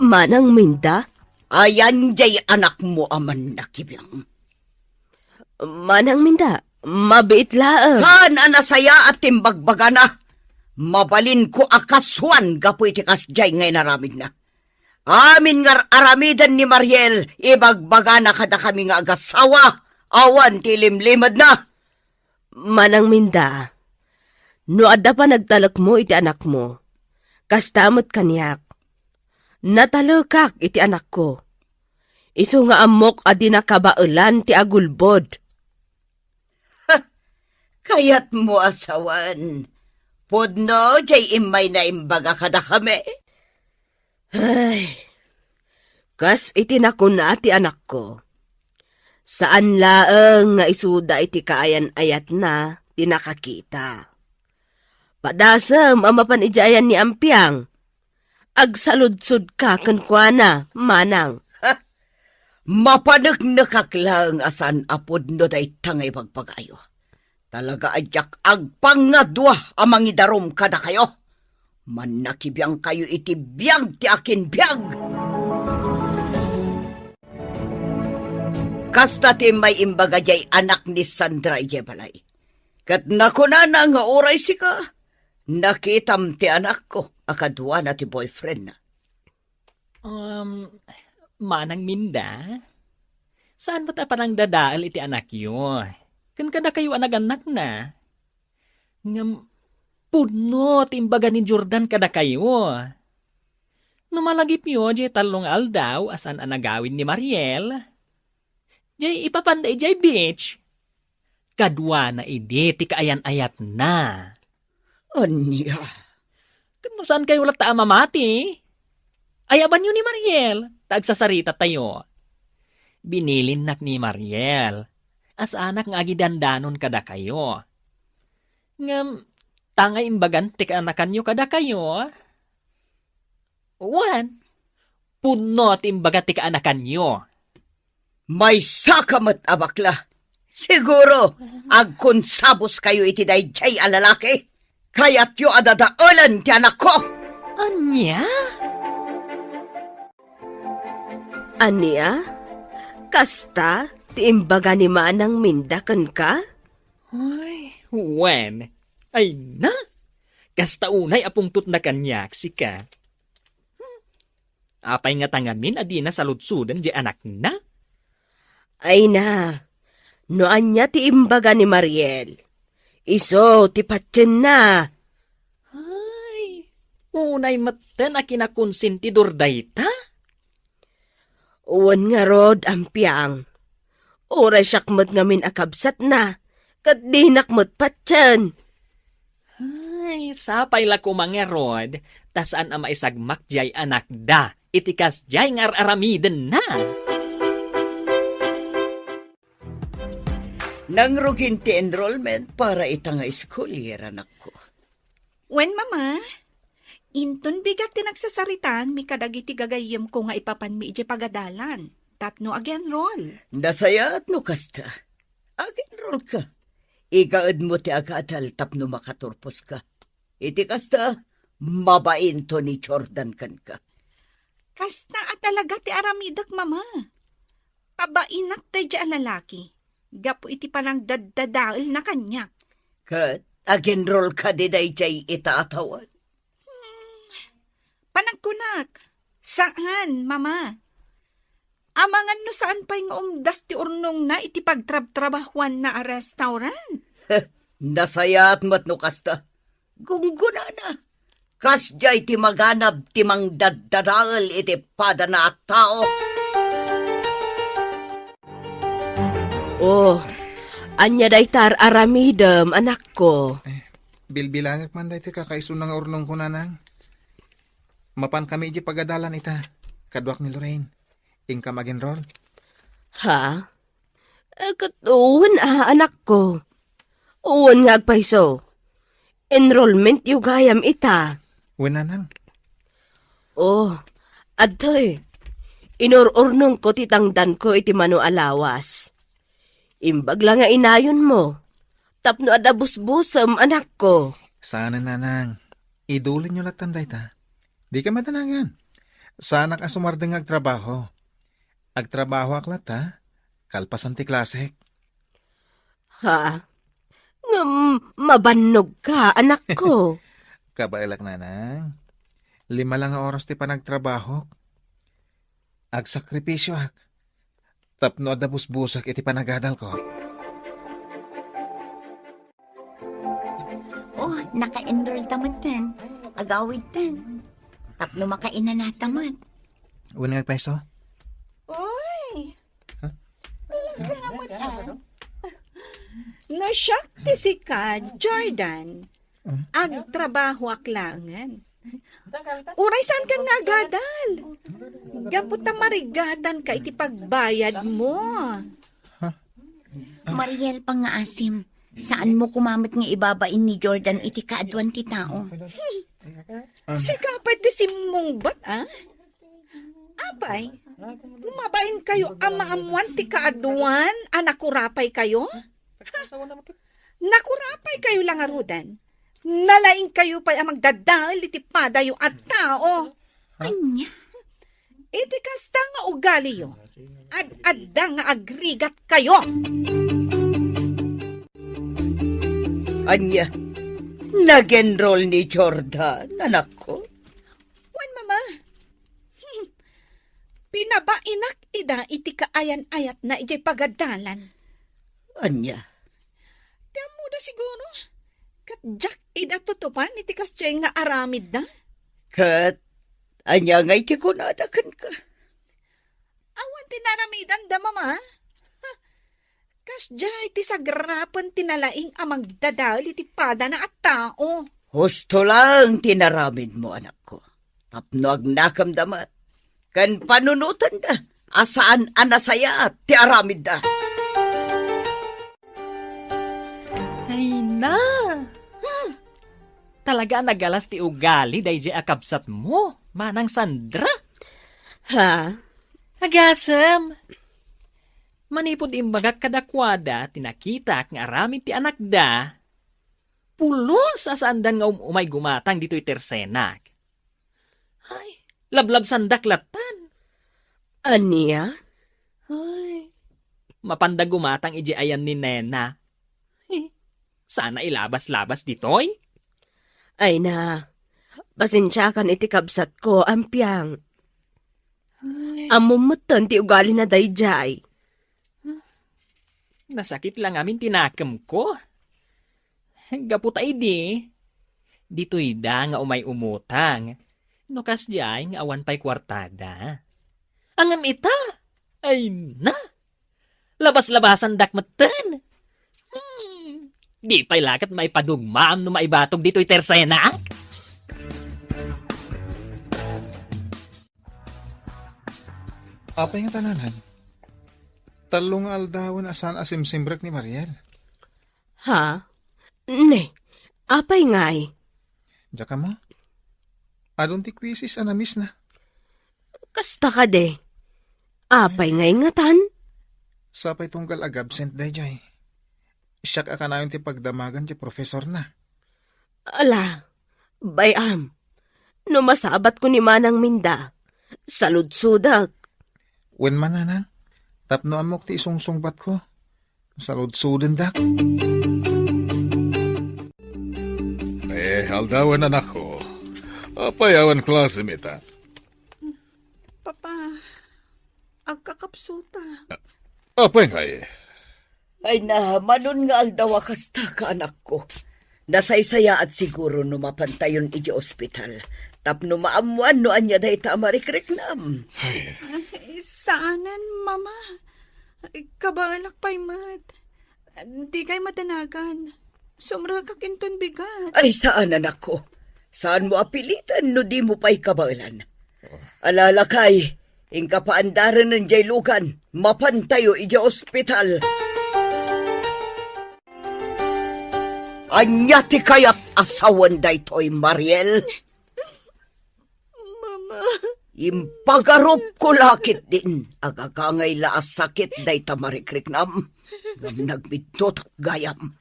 Manang minda? Ayan jay anak mo aman nakibiyang. Manang minda? Mabait laang. Saan anasaya at timbagbaga na? Mabalin ko akaswan gapoy ti kasjay ngay naramid na. Amin nga aramidan ni Mariel, ibagbaga na kada kami nga agasawa. Awan ti limlimad na. Manang minda, no adda pa nagtalak mo iti anak mo, kastamot kanyak. Natalakak iti anak ko. Isu nga amok adi nakabaulan ti agulbod. Kayat mo asawan. Podno, jay imay na imbaga kada kami. Ay, kas iti nakuna ti anak ko. Saan laeng nga isuda iti kaayan-ayat na tinakakita. Padasam amapan ijayan ni Ampiang. Agsaludsud ka kankwana, manang. Mapanagnakak lang asan apod no day tangay pagpagayo. Talaga adyak agpangadwa amang idarom kada kayo. Manakibiyang kayo iti biyag ti akin biyag. Kasta ti may imbaga jay anak ni Sandra Yebalay. Kat nakunana nga oray sika, nakitam ti anak ko, akadwa na ti boyfriend na. Manang minda? Saan ba ta parang dadaal iti anak yo? Kan kada kayo anak-anak na. Ngam, puno timbaga ni Jordan kada kayo. Numalagip yo, jay talong aldaw asan anagawin ni Mariel. Jay ipapanday jay beach. Kadwa na idi, ti kaayan-ayat na. Anya? Kano saan kayo lata mamati? Ayaban yun ni Mariel. Tagsasarita tayo. Binilin nak ni Mariel. As anak nga agidandanon kada kayo. Ngam, tangay imbagan tika anakan nyo kada kayo. Wan, puno at imbaga tika anakan nyo. May sakamat abakla. Siguro, agkonsabos kayo iti dayjay a lalaki. Kaya't yu adadaulan ti anak ko. Anya? Ania? Kasta, ti imbaga ni manang mindakan ka? Ay, wen. Ay na, kasta unay apungtut na kanyak si ka. Apay nga tangamin adi na saludsudan di anak na. Ay na, noan niya ti imbaga ni Mariel. Iso, ti patyen na. Ay, unay maten a kinakonsentidor dayta. Uwan nga rod ang piyang. Oray siyakmat ngamin akabsat na. Kat dinakmat patyen. Ay, sapay la ko mga rod, tasaan ang maisagmak jay anak da, itikas jay ngar aramiden na. Nangrugin ti enrollment para itanga eskulyera anak ko. Wen, mama, inton bigat ti nagsasaritan, mi kadagiti gagayem ko nga ipapan mi iti pagadalan. Tapno again roll. Nasayat no kasta. Agenroll ka. Igaad mo ti agadal tapno makaturpos ka. Iti kasta, mabain to ni Jordan kan ka. Kasta at talaga ti aramidak, mama. Pabainak tayo dyan lalaki. Gapo iti panang daddadaal na kanya. Kat, agenroll ka di dayjay itaatawan. Panagkunak. Saan, mama? Amangan no saan pa'y nga umdas ti urnong na iti pagtrab-trabahuan na a restaurant? Nasayat mat no kasta. Gungguna na. Kasjay ti maganab ti mang daddadaal iti pada na at tao. Oh, anya daytar aramidem, anak ko. Bilbilangak man dahi ti kakaiso nga urnong ko nanang. Mapan kami iti pagadalan ita. Kadwak ni Lorraine. Ingka mag-enroll. Ha? Katuwan anak ko. Uwan nga agpaiso. Enrollment yu gayam ita. Wenanang. Oh, adtoy. Inururnong ko titangdan ko iti mano alawas. Imbag lang nga inayon mo. Tapno adabusbusam anak ko. Sana nanang. Idulin nyo latan dahi ta. Di ka matanangan. Sana ka sumardeng agtrabaho. Agtrabaho aklat ha. Kalpasan ti klasik. Ha? Mabannog ka, anak ko. Kabailak nanang. 5 lang nga oras ti panagtrabaho. Agsakripisyo ak. Tapno adabusbusak iti panagadal ko. Oh, naka-enroll tamad tan. Agawid tan. Tapno makainan na tamad. Unang peso? Uy! Huh? Nasyak ti si ka, Jordan. Agtrabaho aklangan. Uray saan ka nga agadal? Gaputa marigatan ka iti pagbayad mo. Mariel pang nga asim. Saan mo kumamit nga ibabain ni Jordan iti kaadwan ti tao? Sikapay ti simong bat, ah? Apay, mabain kayo ama-amuan ti kaadwan, anakurapay kayo? Nakurapay kayo lang arudan. Nalaing kayo pa'y ang magdadal iti padayo at tao. Anya? Iti kasta nga ugali yo. Ad-adda nga agrigat kayo. Anya, nag-enroll ni Jordan, anak ko. Wan, mama. Pinabainak ida iti kaayan-ayat na iti pagadalan. Anya, Tiyan mo siguro. Katjak ida tutupan iti kasjay nga aramid na. kat, anya ngay ti kunadakan ka. Awan tinaramidan da, mama. Kasjay ti sagrapan tinalaing amang dadal iti pada na at tao. Husto lang tinaramid mo, anak ko. Tapno ag nakamdamat. Kan panunutan da, asaan anasaya ti aramid da. Ay na! Talaga nagalas ti ugali day di akabsat mo, manang Sandra. Ha? Agasem! Manipod imbagak kadakwada, tinakita nga aramid ti anak da, pulos asandan nga umay gumatang dito'y tersenak. Ay, lablab sandak latan. Aniya? Ay, mapanda gumatang iji ayan ni Nena. Ay, sana ilabas-labas ditoy. Ay na, pasensya kan iti kabsat ko, ampyang. Amumutan ti ugali na dayjay. Nasakit lang amin tinakam ko. Gaputay di. Dito'y da nga umay umutang. Nukas jay nga awan pa'y kwartada. Angam ita. Ay na. Labas-labasan dakmatan. Di pa'y lakat may padugmaam no maibatog dito'y tersena. Apay nga tananan. Talong aldawan asan asimsimbrek ni Mariel. Ha? Ne, apay ngay. Diya ka mo? Adon ti kwisis anamis na. Kasta ka de. Apay ngay nga tan? Sapay tunggal ag absent day jay. Siyak akanayon ti pagdamagan ti profesor na. Ala, bayam. No masabat ko ni Manang Minda. Saludsudag. Wen mananan, tapno amok ti isungsungbat ko. Salud-suden dak. Aldawan anak ko. Apayawan klase mita. Papa, agkakapsuta. Apay nga eh. Ay na, manon nga aldawa kasta ka, anak ko. Nasaysaya at siguro no mapantayon iti ospital. Tapno maamuan no anya da ita amarikreknam. Saanan, mama? Kabalak pa'y mat. Di kay matanagan. Sumra ka kinton bigat. Ay saan, anak ko? Saan mo apilitan no di mo pa'y kabalan? Alala kay, ingka paandaran ng jaylukan, mapantayo iti ospital. Anya ti kayak asawan daytoy, Mariel? Mama. Impagarup ko lakit din, agagangay laas sakit dayta marikriknam. Ngam nagbidtot gayam.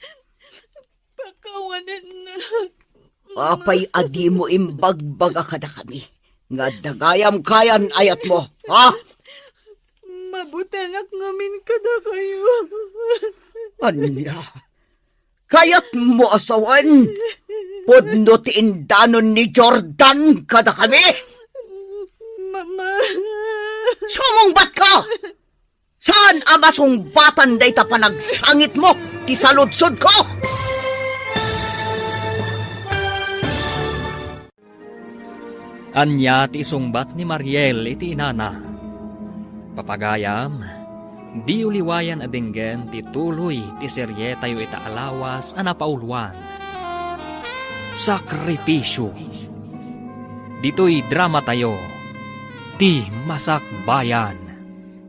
Pakawanan na. Apay adi mo imbagbaga kada kami. Nga dagayam kayan ayat mo, ha? Mabutangak ngamin kada kayo. Anya? Kayat mo asawan? Pudno ti indanon ni Jordan kada kami? Mama. Sumungbat ka! Saan amasungbatan day ta panagsangit mo? Ti saludsod ko! Anya ti isungbat ni Mariel iti inana. Papagayam, di uliwayan adinggen ti tuloy ti serye tayo ita alawas anapauluan. Sakripisyo. Dito'y drama tayo. Ti Masakbayan.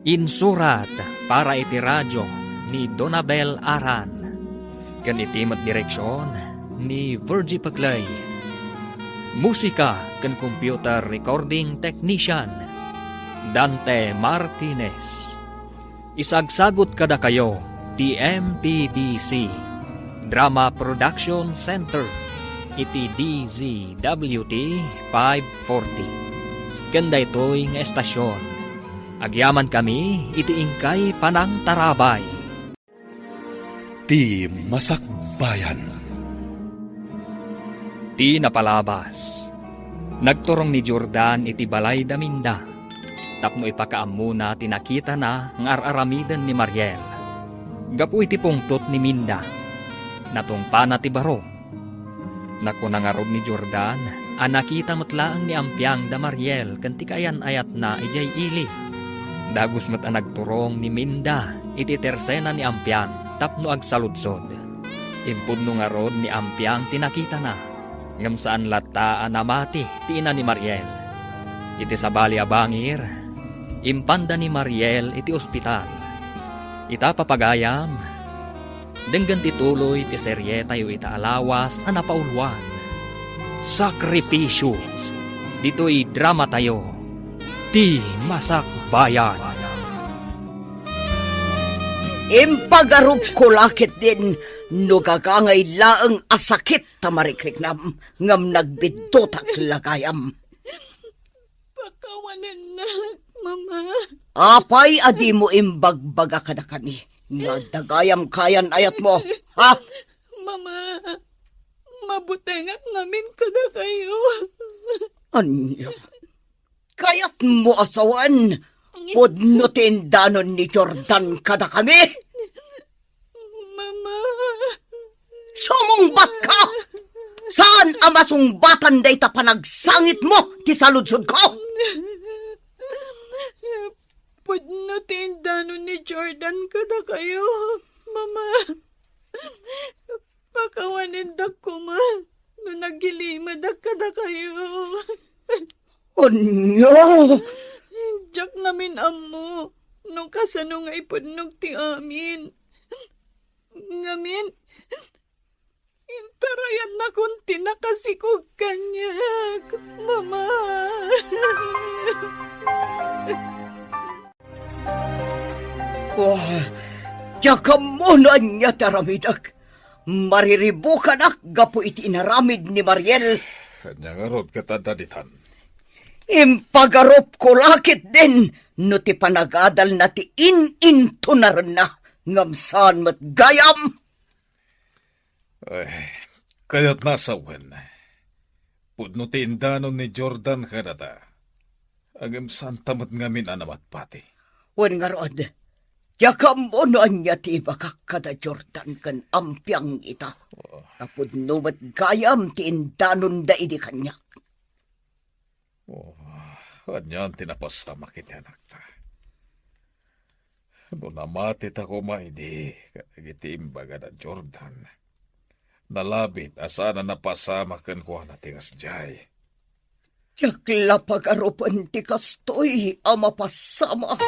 Insurat para iti radyo ni Donabel Aran. Kan itimat direksyon ni Virgie Paclay. Musika kan computer recording technician Dante Martinez. Isagsagot kada kayo ti MPBC Drama Production Center iti DZWT 540. Ganda ito'y nga estasyon. Agyaman kami iti ingkay panang tarabay. Ti Masakbayan. Ti napalabas. Nagturong ni Jordan iti balay da Minda. Tapno ipakaamuna tinakita na ng araramidan ni Mariel. Gapu iti pungtot ni Minda. Natungpa na ti baro. Nakunangarod ni Jordan, anakita matlaang ni Ampiang da Mariel kanti kayan ayat na ijay ili. Dagus mat nagturong ni Minda iti tersena ni Ampiang tapno agsaludsod. Impudno nga rod ni Ampiang tinakita na. Ngam saan lata anamati ti ina ni Mariel. Iti sabali a bangir, impanda ni Mariel iti ospital. Ita papagayam, denggan ti tuloy ti serye tayo ita alawas a napauluan. Sakripisyo, dito'y drama tayo, ti Masak Bayan. Impagarup ko lakit din, no gagangay laang asakit ta marikriknam, ngam nagbidotak lagayam. Pakawanan na, Mama. Apay adi mo imbagbaga kada kami, nga dagayam kayan ayat mo, ha? Mama, mabutengak namin kada kayo. Anya? Kayat mo asawan, pudno tindanon ni Jordan kada kami? Mama. Sumungbat ka! Saan ang masungbatan day ta panagsangit mo ti saludsod ko? Pudno tindano ni Jordan kada kayo, Mama. Pakawanin da ko, Ma. No nagilimad da kada kayo. Anya? Diyak namin amo. Nung kasano nga ipudnog ti amin. Ngamin, intarayan na kung tinakasikog kanyak, Mama. Oh, tiyak mo na niya taramidak. Mariribukan ak gapo iti inaramid ni Mariel. Kanya nga rod katadaditan. Impagarop ko lakit din, no ti panagadal na ti in-intunar na, ngamsan mat gayam. Ay, kaya't nasawan. Pudno tindanon ni Jordan kanata. Agam saan tamad ngamin anamat pati. Wen nga rod, yakam mo na niya ti bakakada Jordan kan ampiang ita. Kapod numat gayam ti indanon da idi kanyak. Anyan tinapasama kiti anak ta. No namatit ako maidi, kagiti imbaga na Jordan. Nalabit asana napasama kan kuha na tingas jay. Yakla pagarupan ti kastoy ama pasama.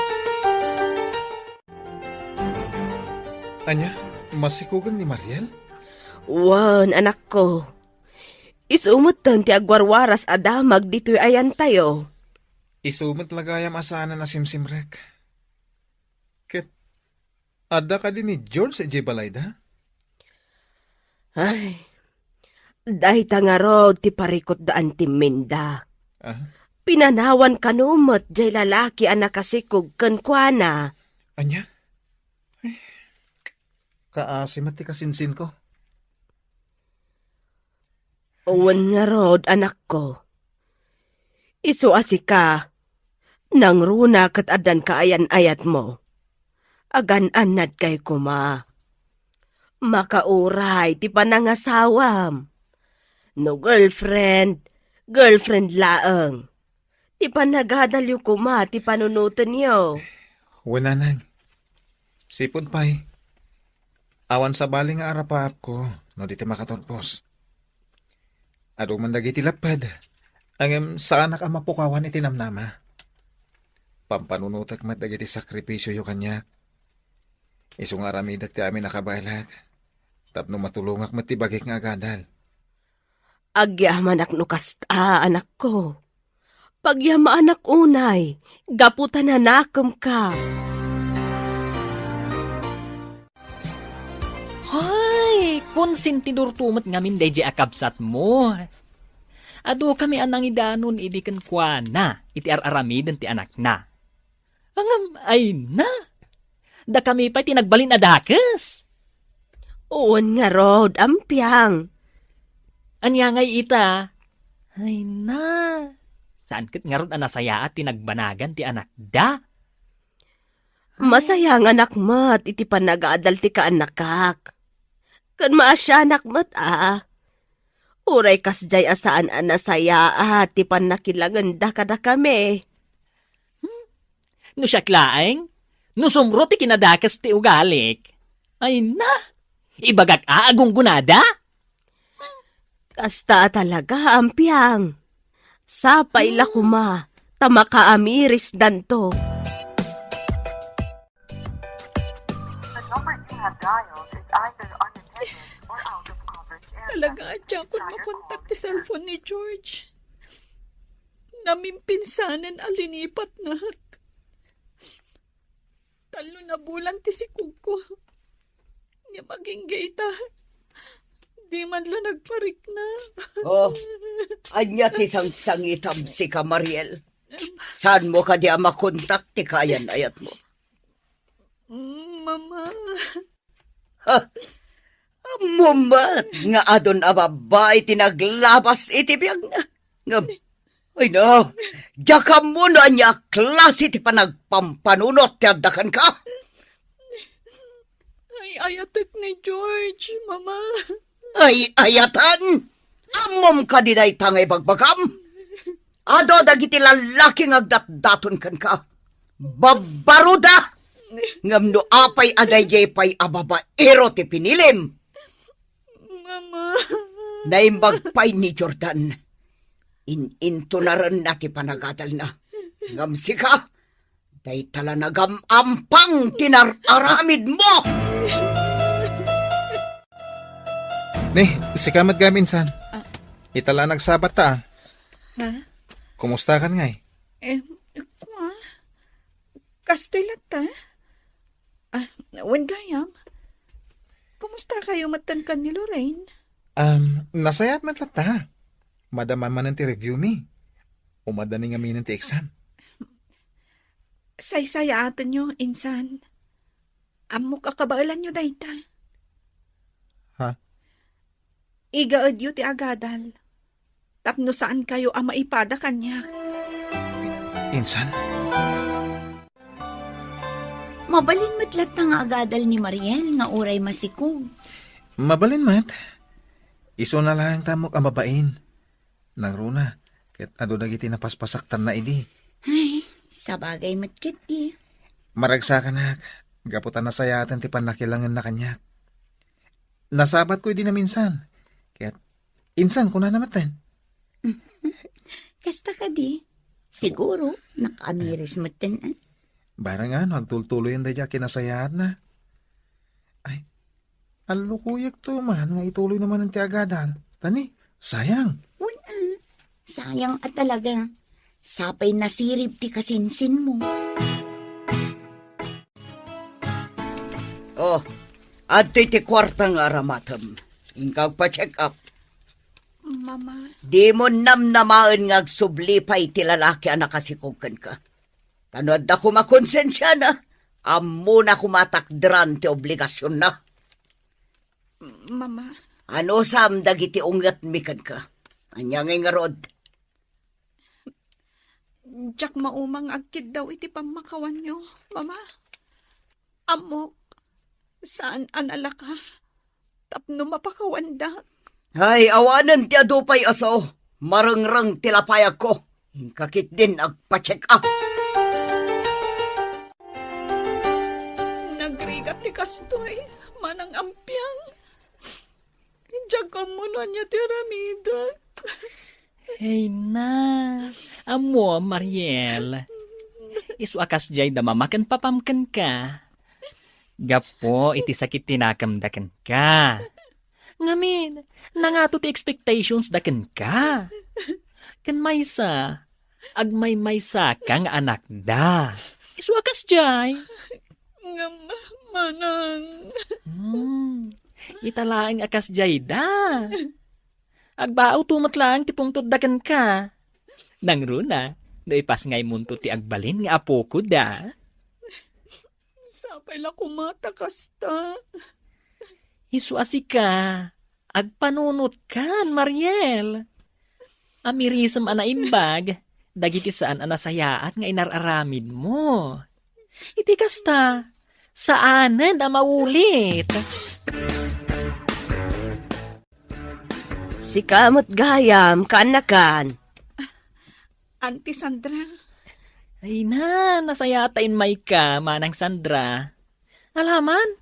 Anya, masikugan ni Mariel? Wan, anak ko. Isumutan ti agwarwaras adamag dito'y ayan tayo. Isumot lagayam asana na simsimrek. Ket, ada ka din ni George sa Balayda? Ay, dahi nga rod ti parikot daan ti Minda. Ah, Pinanawan kanumot jay lalaki ang nakasikog kan kuana. anya? Ay, kaasimat ti kasinsin ko. Uwan nga rod, anak ko. Isuasi ka, nang runa kat adan kaayan-ayat mo. Agan-anad kay kuma. Makauray, ti panangasawam. No girlfriend laeng. Ti panagadalyo kuma, ti panunutan niyo. Wananang. Sipod pa'y. Awan sa bali nga arapap ko, no di ti makatorpos. Ado man dagiti lapad. Ang saan ka mapukawan iti namnama. Pampanunutak mat dagiti sakripisyo yu kanyak. Isu nga ramidak ti amin nakabaylag. Tapno matulungak mat ti bagik nga agadal. Agyaman ak nukasta, anak ko. Pagyama anak unay, gaputan na nakam ka. Hay, konsentidor tumat ngamin deje akabsat mo. Ado kami anang idanon idikan kwa na, iti aramiden ti anak na. Angam, ay na. Da kami pa tinagbalin adakes. Uwan nga rod, ampiang. Anya ngay ita. Ay na. Saan kat nga rod anasaya at tinagbanagan ti anak da? Masayang anak mat, iti panagaadal ti kaanakak. Kan maasyanak mat Uray kasjay asaan anasaya ti panakilaganda kada kami. No siya klaeng, no sumro ti kinadakas ti ugalik. Ay na, ibagak agong gunada? Kasta talaga, ampiyang. Sapay la kuma, tamakaamiris danto. Talaga adya ko makontak ti cellphone ni George. Namimpinsanan alinipat na. Talo na bulan ti si Kuko. Nga maging gaita. Di man la nagparik na. Oh, anya ti sangsangitam si ka, Mariel. Saan mo ka di makontak ti kayan ayat mo? Mama. Mumat nga adon ababay tinaglabas iti biyag na. Ngam, ay na, jakam mo na niya klase ti panagpampanunot ti addakan ka. Ay, ayatek ni George, Mama. Ay ayatan, amom ka di day tangay bagbagam. Ado dagiti lalaking agdat-daton kan ka. Babaruda! Ngam no apay aday pay ababaero ti pinilim. Mama. Naimbagpay ni Jordan. Into na rin nati panagadal na. Ngam sika, day tala nagamampang tinararamid mo! Ne, sikamat gamin san. Itala nagsabat ta. Ha? Kumusta kan ngay? Kwa? Kastoy ta? When gayam? Kumusta kayo matankan ni Lorraine? Nasayat man ta. Madaman man ti review mi. Umadani nga minan ti exam. Say-saya atin nyo, insan. Amo kakabailan nyo dayta. Ha? Igaad yu ti agadal. Tapno saan kayo ang maipada kanya. Insan? Mabalin matlat na nga agadal ni Mariel nga uray masikog. Mabalin mat. Iso na lang tamok ang babain. Nang runa, ket ado dagiti napaspasaktan na idi. Ay, sabagay matkit di. Maragsakan nak, gaputan na sayatan ti panakilangan na kanyak. Nasabat ko di na minsan. Kaya't, insan ko na namatan. Kasta ka di. Siguro, nakaamiris mo tanan. Bara nga, nagtultuloy ang dadya kinasayat na. Ay, alukuyak to man, nga ituloy naman ang tiagadal. Tani, sayang. Wala. Sayang at talaga. Sapay nasirip ti kasinsin mo. Oh, at ti kwartang aramatam. Ingkag pa-check up. Mama. Di mo namnamaan nga agsublipay ti lalaki ang nakasikugkan ka. Tanod na kumakonsensya na. Amo na kumatakdran ti obligasyon na. Mama. Ano sam dagiti ungat mikan ka? Anyang nga rod. Jack maumang agkid daw iti pamakawan nyo, Mama. Amok. Saan anala ka? Tapno mapakawan da. Ay, awanan ti adupay aso. Marangrang tilapayag ko. Kakit din agpa-check up. Nagrigat ti kastoy. Manang ampyang. Jack mo na niya ti Ramida. Hey na, amo, Mariel. Isu akas jay da mamakan papamkan ka. Gapo, iti sakit tinakamdakan ka. Ngamin, nangato ti expectations dakan ka. Kan maysa, agmay-maysa kang anak da. Isu akas jay. Nga manang. Italaang akas jay da. Agbaaw tumat lang ti pungtod dakan ka. Nang runa, naipas ngay munto ti agbalin nga apo ko da. Sapay la kumata kasta. Isu asika, agpanunot kan, Mariel. Amirisem ana imbag, dagiti saan anasayaat nga inararamid mo. Iti kasta, saanen da maulit. Si kamot gayam, kanakan. Auntie Sandra. Ay na, nasayatain may ka, manang Sandra. Alaman,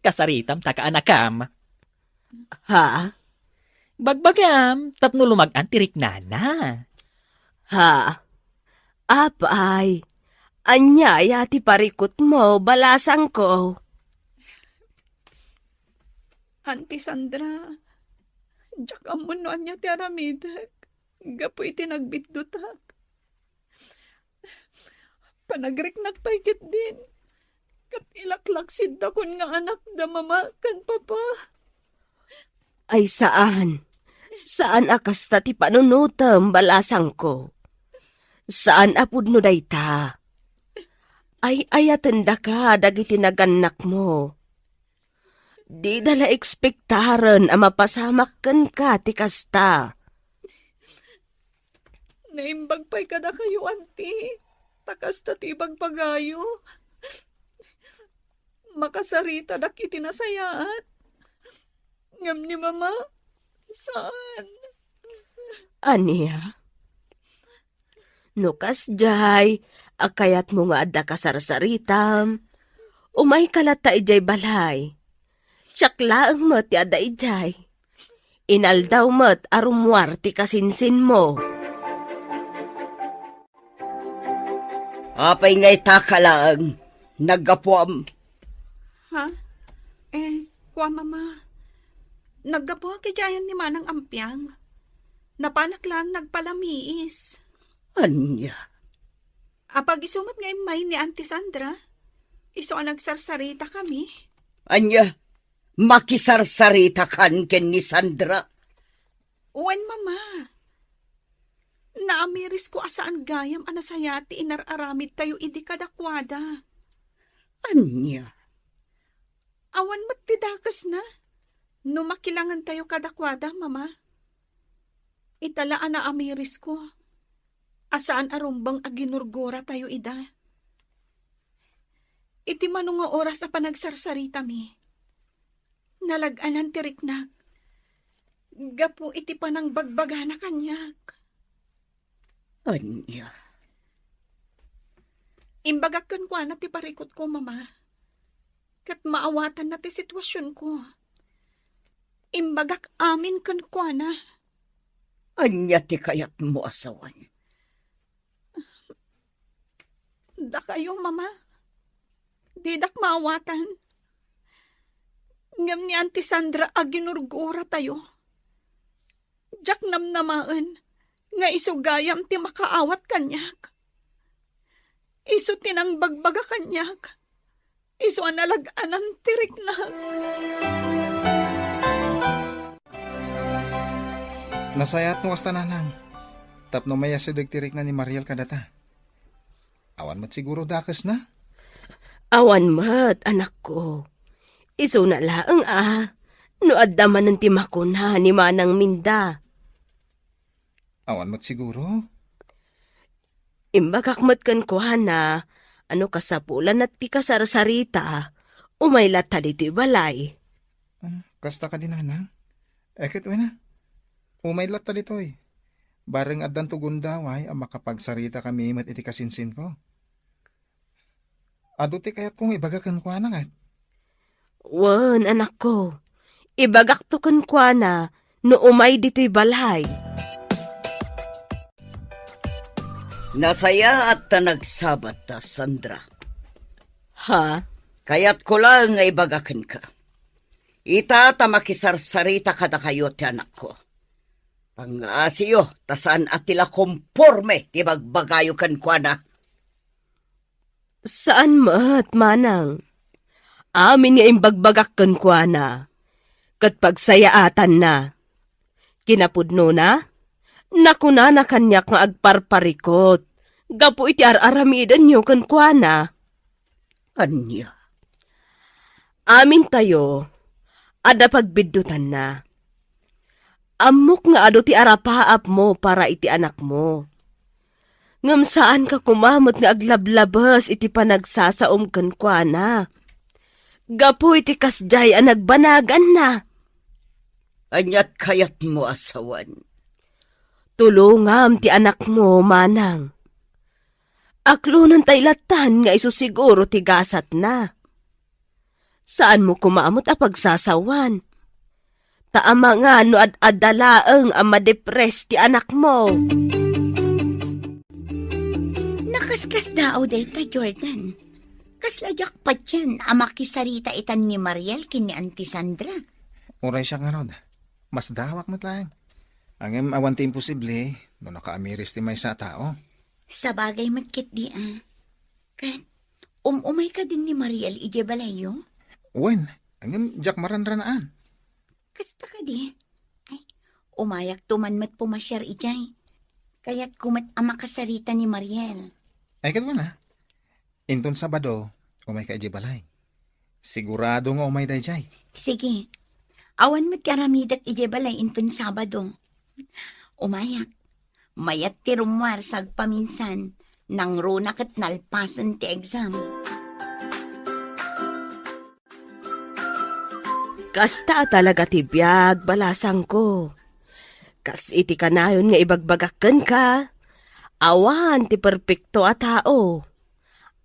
kasaritam taka anakam. Ha? Bagbagam, tapno lumag-an tirik nana. Ha? Apay, anyaya ti parikot mo, balasang ko. Auntie Sandra, jak amunuan niya ti aramidak. Gapo iti nagbitdutak. Panagriknak paikit din. Kat ilaklak sidda kun nga anak da mama kan papa. Ay saan? Saan akasta ti panunutem, balasang ko? Saan apud no dayta? Ay ayatenda ka, dagiti naganak mo. Di dala ekspektaren a mapasamak ken ka ti kasta. Naimbag pa'y kada kayo, auntie. Takas tatibag pagayo. Makasarita dak itinasayaat. Ngam ni mama, saan? Aniya? Nukas jay, akayat mo nga adda kasarsaritam. Umay kalata ijay balay. Tsakla ang mat yada ijay. Inaldaw mat arumwar ti kasinsin mo. Apay ngay takalang, naggapuam. Ha? Kwa mama. Naggapo kay Jayan ni Manang Ampiang. Napanak lang nagpalamiis. Anya, Apag isumat nga imay ni Auntie Sandra. Iso ang nagsarsarita kami. anya, makisarsarita kan ken ni Sandra. Uwan mama. Naamiris ko asaan gayam anasayati inararamid tayo idi kadakwada. Anya, Awan mat tidakas na. No makilangan tayo kadakwada, mama. Italaan na amiris ko. Asaan arumbang aginurgora tayo ida. Iti manong nga oras na panagsarsarita mi. Nalaganan tiriknak. Gapo iti panang bagbaga na kanyak. anya, Imbagak kan kwa na ti parikot ko, mama. Kat maawatan na ti sitwasyon ko. Imbagak amin kan kwa na. anya ti kayat mo asawan. Da kayo, mama. Didak maawatan. Ngam ni Auntie Sandra aginurgura tayo. Jak namnamaan. Nga isugayam ti makaawat kanyak. Isu tinang bagbaga kanyak. Isu analag-anan tirik na. Nasayat no kasta nanang. Tapno maya si dagtirik na ni Mariel kadata. Awan mat siguro dakas na. Awan mat, anak ko. Iso na laang no addaman ng timakuna ni Manang Minda. Awan mat siguro. Imbagak mat kan kuhana, ano kasapulan at ti kasarsarita, umaylat tali ti balay. Kasta ka din nanang. Eket na. Umaylat ta ditoy. Bareng addan tugon daway ang makapagsarita kami mat iti kasinsin ko. Ado ti kayat kong ibagakan ko na nga. Wan, anak ko. Ibagak to kan kuana, no umay dito'y balay. Nasaya at ta nagsabat ta, Sandra. Ha? Kayat ko lang nga ibagakan ka. Ita ta makisarsarita kada kayo ti anak ko. Pangasiyo, tasaan at tila komporme ti bagbagayo kan kwa na. Saan mat, Manang? Amin nga imbagbagak kan kuana. Kat pagsayaatan na. Kinapudno na? Nakuna na kanyak nga agparparikot. Gapo iti araramidan nyo kan kuana. Anya, Amin tayo. Ada pagbiddutan na. Amok nga ado ti arapaap mo para iti anak mo. Ngam saan ka kumamot nga aglablabas iti panagsasaom kan kuana. Gapo iti kasjay ang nagbanagan na. anyat kayat mo asawan. Tulungam ti anak mo, Manang. Aklunan tay latan nga iso siguro ti gasat na. Saan mo kumamot a pagsasawan? Taama nga no ad-adalaeng ang madepres ti anak mo. Nakaskas daw data, Jordan. Kaslagyak pa dyan, amakisarita itan ni Mariel kini Auntie Sandra. Uray siya nga rod. Mas dawak mo lang. Ang awanti imposible, no nakaamiris ti may sa tao. Sa bagay matkit di Kan, umay ka din ni Mariel ije balayo? Wen, ang Jack maranranaan. Kasta ka di. Ay, umayak tuman mat pumasyar ijay. Kaya't kumat amakasarita ni Mariel. Ay kadwa na. Inton Sabado, umay ka ije balay. Sigurado nga umay dayjay. Sige, awan mat karamidak ije balay inton Sabado. Umayak, mayat ti rumwar sag paminsan, nang runa kat nalpasan ti exam. Kasta talaga ti biyag, balasang ko. Kas iti kanayon nga ibagbagakken ka. Awan ti perpekto a tao.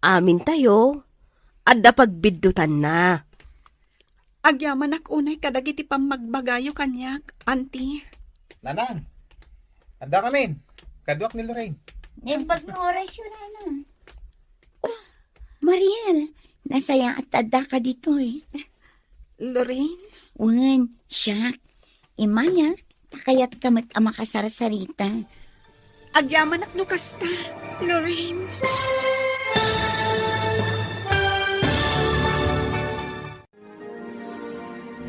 Amin tayo, adda pagbiddutan na. Agyaman ak unay kadagiti pamagbagayo kanyak, auntie. Nanang, anda kami. Kadwak ni Lorraine. Nembag na orasyon na. Oh, Mariel, nasaya at tada ka dito Lorraine? Wan, siyak. Imaya, takayat kamat amakasarasarita. Agyaman ak no kasta, Lorraine.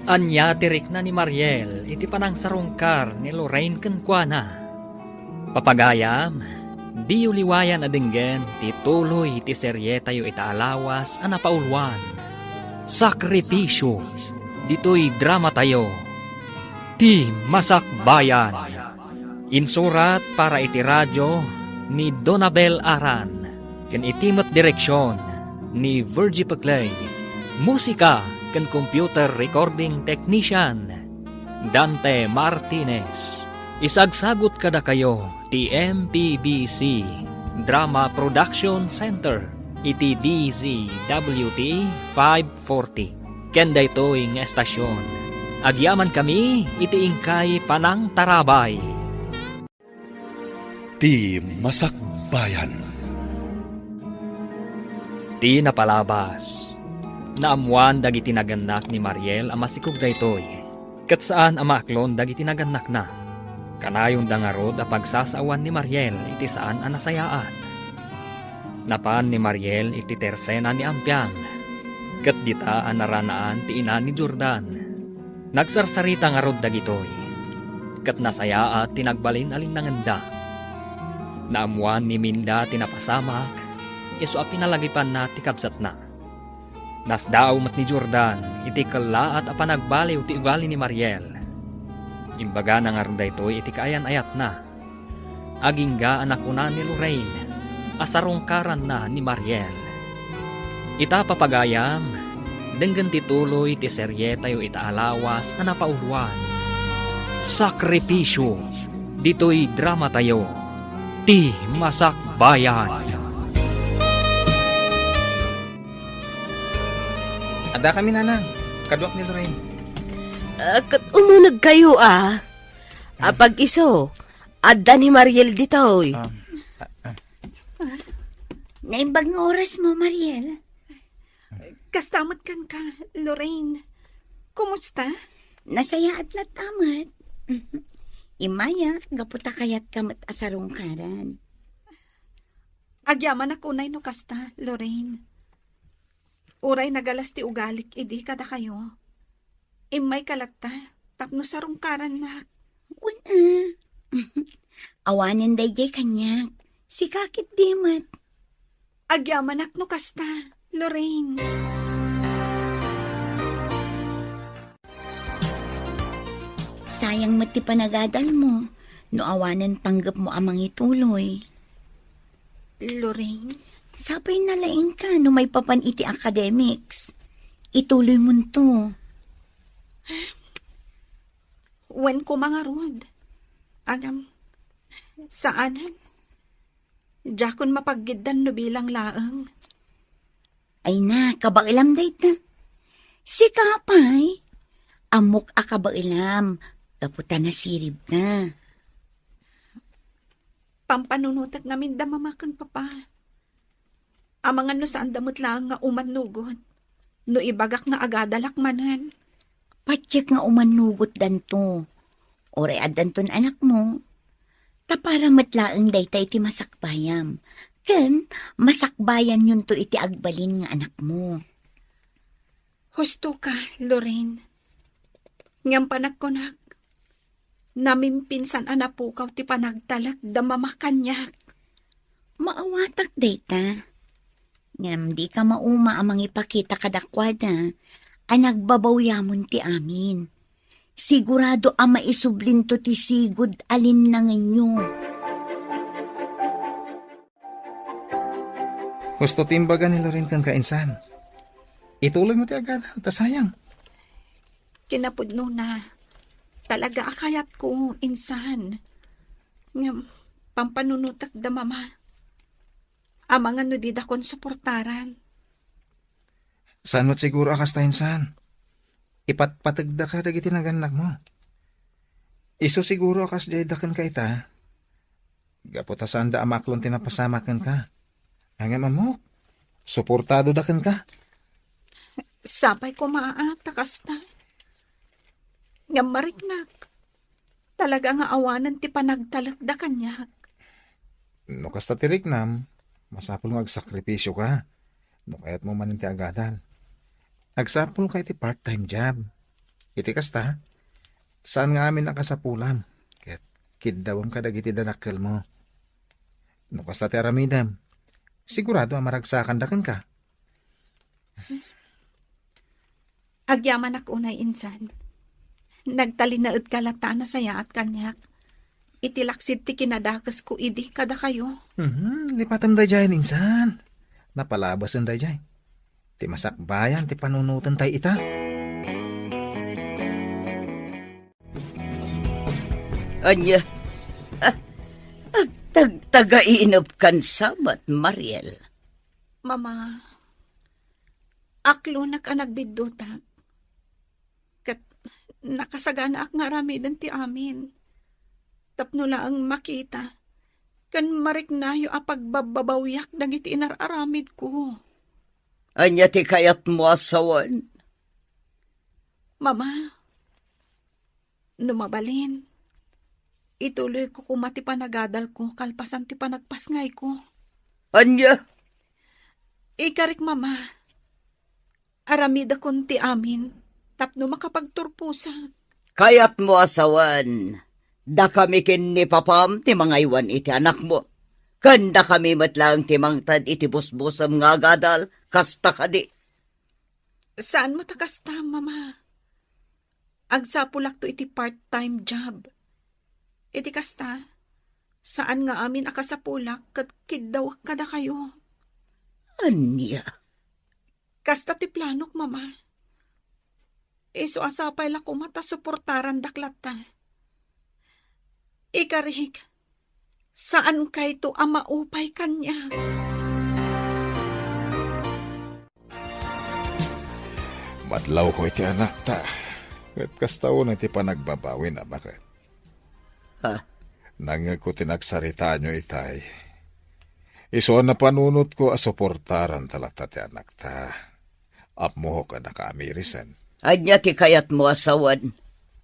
Anya tirik na ni Mariel, iti panang sarungkar ni Lorraine kenkwana. Papagayam, di uliwayan adenggen, ti tuloy ti serye tayo itaalawas anapaulwan. Sakripisyo, dito'y drama tayo. Ti Masakbayan. Insurat para iti radyo ni Donabel Aran. Ken itimot direksyon ni Virgie Paclay. Musika ken computer recording technician Dante Martinez. Isagsagot kada kayo ti MPBC Drama Production Center iti DZWT 540. Kenda ito'y ng estasyon. Agyaman kami iti ingkay panang tarabay. Ti Masakbayan. Ti napalabas. Naamuan dagiti naganak ni Mariel ang masikog daytoy. Kat saan amaklon dagiti naganak na. Kanayon dangarod a pagsasawan ni Mariel iti saan a nasayaat. Napan ni Mariel iti tersena ni Ampiang. Kat dita ang naranaan ti ina ni Jordan. Nagsarsarita nga rod dagitoy. Kat nasayaat tinagbalin alin nanganda. Naamuan ni Minda tinapasamak, iso a pinalagipan na ti kabsat na. Nasdaaw mat ni Jordan, iti kala at apanagbaliw ti ugali ni Mariel. Imbaga na nga ron daytoy iti kaayan-ayat na. Agingga anak una ni Lorraine, asarungkaran na ni Mariel. Ita papagayam, denggan tituloy ti serye tayo itaalawas na napauluan. Sakripisyo, dito'y drama tayo, ti Masakbayan. Ada kami nanang. Kadwak ni Lorraine. Kat umunag kayo Apag iso, adda ni Mariel ditoy. Naimbag nga oras mo, Mariel. Kastamot kan ka, Lorraine. Kumusta? Nasaya at latamat. Imaya, gaputa kayat kamat asarungkaran. Agyaman ako unay no kasta, Lorraine. Uray nagalas ti ugalik, idi kada kayo. Imay kalata, tapno sarungkaran na. Una. Awanin dayjay kanyak. Si kakit dimat. Agyaman ak no kasta, Lorraine. Sayang mati panagadal mo. No awanan panggap mo amang ituloy. Lorraine? Sapay nalaing ka no may papan iti academics. Ituloy mo to. Wen ko mga rod. Agam, saanan? Jakon mapaggidan no bilang laang. Ay na, kabakilam dayta. Si Kapay, Amok akabailam. Kaputa na sirib na. Pampanunutak ngamin da mamakan papa. Amangan no saan damot lang nga umanugot. No ibagak nga agadalak manan. Patsyak nga umanugot danto. Ore adanton anak mo. Tapara matlaang daytay iti masakbayam. Ken, masakbayan yun to iti agbalin nga anak mo. Husto ka, Lorraine. Ngam panagkunak. Namimpinsan anapukaw ti panagtalak da mamakanyak. Maawatak dayta. Ngam di ka mauma amang ipakita kadakwada. Anagbabawyamon ti amin. Sigurado ang maisublin to ti sigud alin na nganyo. Gusto timbaga ni Lorin kang kainsan. Ituloy mo ti agad, tasayang. Kinapudno na. Talaga akayat ko, insan. Nga, pampanunutak da mama. Amangan no di da kon suportaran. Saan mo't siguro akas ta insan? Ipatpatagda ka dagiti naganak mo. Iso siguro akas jay dakan ka ita. Gapota saan da amaklon tinapasamakan ka. Angam amok, suportado dakan ka. Sapay ko maaata kasta. Nga mariknak. Talaga nga awanan ti panagtalak da kanyak. No kasta tiriknam, masapul mo agsakripisyo ka. No kaya't mo manin ti agadal. Agsapul ka iti part-time job. Iti kasta, saan nga amin nakasapulam? Kaya't kidawam ka dagiti danakkel mo. No kasta ti aramidam, sigurado ang maragsakan dakan ka. Agyaman ako unay insan. Nagtalinaad kalata na saya at kanyak. Itilaksid ti kinadakas ko idi kada kayo. Lipatam da dyan, insan. Napalabas ang da dyan. Ti masakbayan, ti panunutan tay ita. Anya, taga-iinop kan samat, Mariel. Mama, aklo na ka nagbidutak. Kat nakasagana ak nga ramidan ti amin. Tapno lang makita. Kan mariknayo apagbababawiyak dagiti inararamid ko. Anya ti kayat mo asawan. Mama, numabalin. Ituloy ko kumati panagadal ko kalpasan ti panagpasngay ko. Anya, Ikarik mama, aramida kon ti amin, tapno makapagturpusak. kayat mo asawan. Da kami kin ni papam ti mga iwan iti anak mo. Kanda kami matlang ti mangtad iti busbusam nga gadal, kasta kadi. Saan matakasta, mama? Agsapulak to iti part-time job. Iti kasta, saan nga amin akasapulak kat kidawak kada kayo? Anya, Kasta ti planok, mama. Iso asapay la kumata suportaran daklata. Ikarig, saan kay to ang maupay kanya? Madlaw ko iti anak ta. At kastaw na iti panagbabawi na bakit? Ha? Nangag ko tinagsarita nyo itay. Iso na panunot ko asuportaran talata ti anak ta. Apmo ka na kaamirisan. Anya ti kayat mo asawan.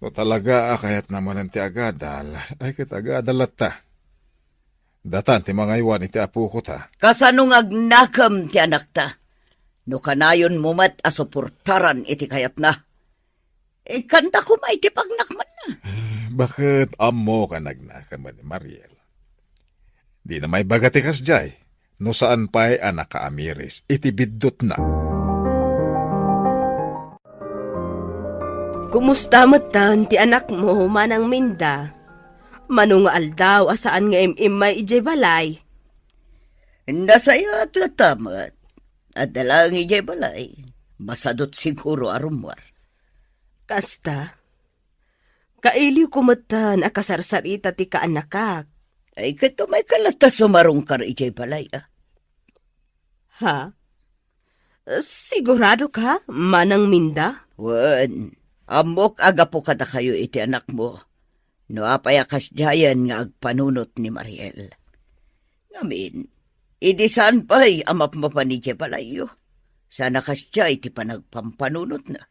O talaga kayat naman ang ti agadal, ay kit agadal at ta. Datan ti mga iwan iti apu ko ta. Kasanong agnakam ti anak ta. No kanayon mo mat asuportaran iti kayat na. Kanta ko may ti pagnakman na. Bakit amo ka nagnakaman ni Mariel? Di na may bagatikas jay, no saan pa'y anak ka amiris, iti biddot na. Kumusta matan ti anak mo manang Minda? Manungal daw asaan nga may ijay balay. Nasaya at latamat. At dalang ijay balay. Masadot siguro arumwar. Kasta, kailiw kumatan akasarsarita ti kaanakak. Ay kato may kalata sumarong kar ijay balay ah. Ha? Sigurado ka, manang Minda? Wan, Amok aga po kada kayo iti anak mo. No apayakas jayan nga agpanunot ni Mariel. Ngamin, idi saan pa'y amap mapanidya palayo. Sana kasya iti panagpampanunot na.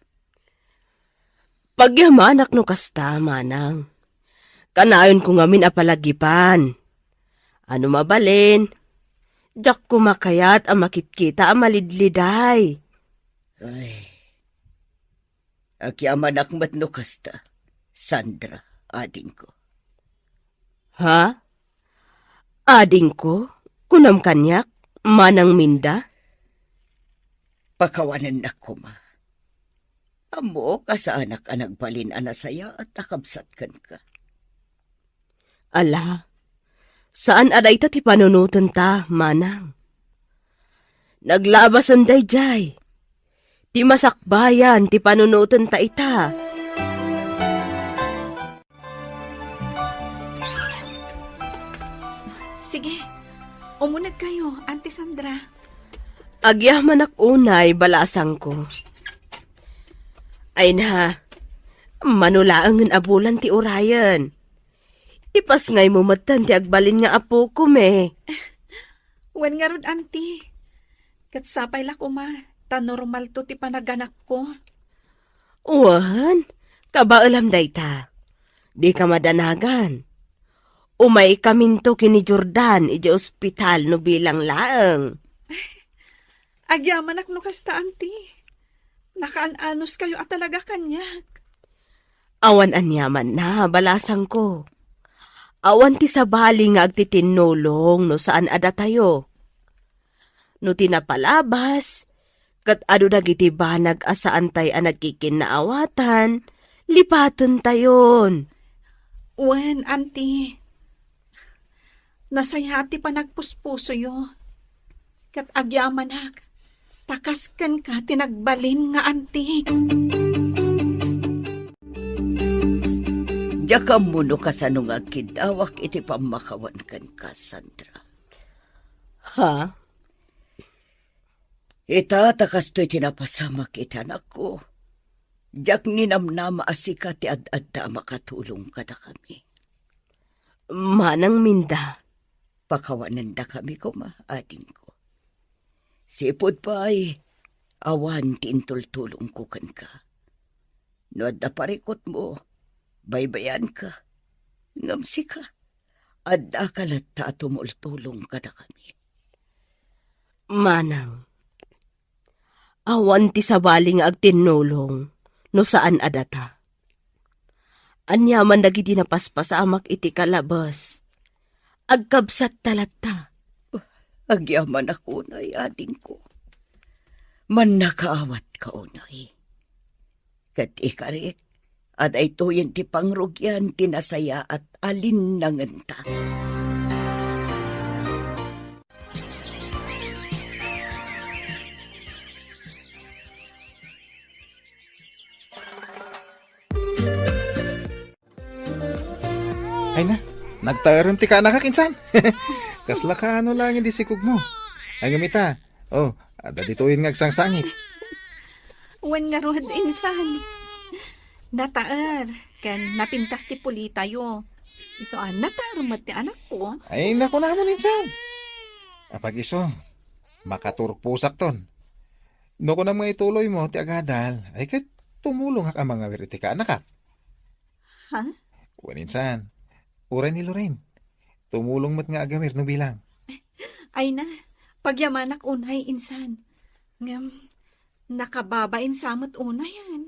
Pagyamanak no kasta, manang. Kanayon ko ngamin apalagipan. Ano mabalin? Diyak kumakayat ang makitkita ang malidliday. Ay, aki amanak matno kasta. Sandra, ading ko. Ha? Ading ko? Kunam kanyak? Manang minda? Pakawanan na ko ma. Amo ka sa anak anagbalin anasaya at akabsat kan ka. Ala, saan aday ta ti panunutan ta, manang? Naglabasan day jay. Ti masakbayan ti panunutan ta ita. Sige, umunag kayo, Auntie Sandra. Agyaman ak unay balasang ko. Ay na, manulaangan abulan ti Orion. Ipas ngay mo matan ti agbalin nga apo ko me. Wen nga rod, Auntie. Katsapay la ko ma, ta normal to ti panaganak ko. Uwan, kabaalam day ta. Di ka madanagan. Umay kaminto kini Jordan iti ospital no bilang laeng. Agyaman ak no kasta, Auntie. Nakaan-anos kayo at talaga kanyak. Awan anyaman na, balasang ko. Awan ti sabali nga agtitinulong no saan ada tayo. No tinapalabas, kat ado dagiti banag asaan tay nagkikinaawatan, lipatan tayon. Wen, Auntie. Nasayati pa nagpuspuso yo. Kat agyaman ak. Takaskan ka tinagbalin nga, Auntie. Diyaka muno ka sa nung agkidawak iti pamakawan kan ka, Sandra. Ha? Ita takas to'y tinapasamak iti anak ko. Diyak ninamnama asika ti ad-adda makatulong ka na kami. Manang minda. Pakawanan da kami ko ading ko. Sipod pa ay awan tintultulong ko kan ka. No adda parikot mo, baybayan ka, ngamsi ka, adda kalata tumultulong ka na kami. Manang. Awan ti sabaling agtinulong no saan adata. Anyaman dagiti napaspasamak iti kalabas. Agkabsat talata. Agyaman ako na ading ko. Man nakaawat ka unay. Kat ikari, at ay tuyin ti pangrugyan tinasaya at alin nanganta. Ay na, nagtaram ti ka nakakinsan. Kasla ka ano lang hindi sikog mo. Ay gamita. Oh, ada dituin nga agsang-sangit. Wen nga rod, insan. Nataar, kan napintas ti pulita yo. Iso nataar mat ti anak ko. Ay naku na mo ninsan. Apag iso, makaturpusak ton. No ko na mga ituloy mo ti agadal, ay kat tumulong ang mga wiriti ka anak ka. Ha? Waninsan, uray ni Lorraine. Tumulong mat nga agamir no bilang. Ay na, pagyamanak unay, insan. Ngam, nakababain samot unay yan.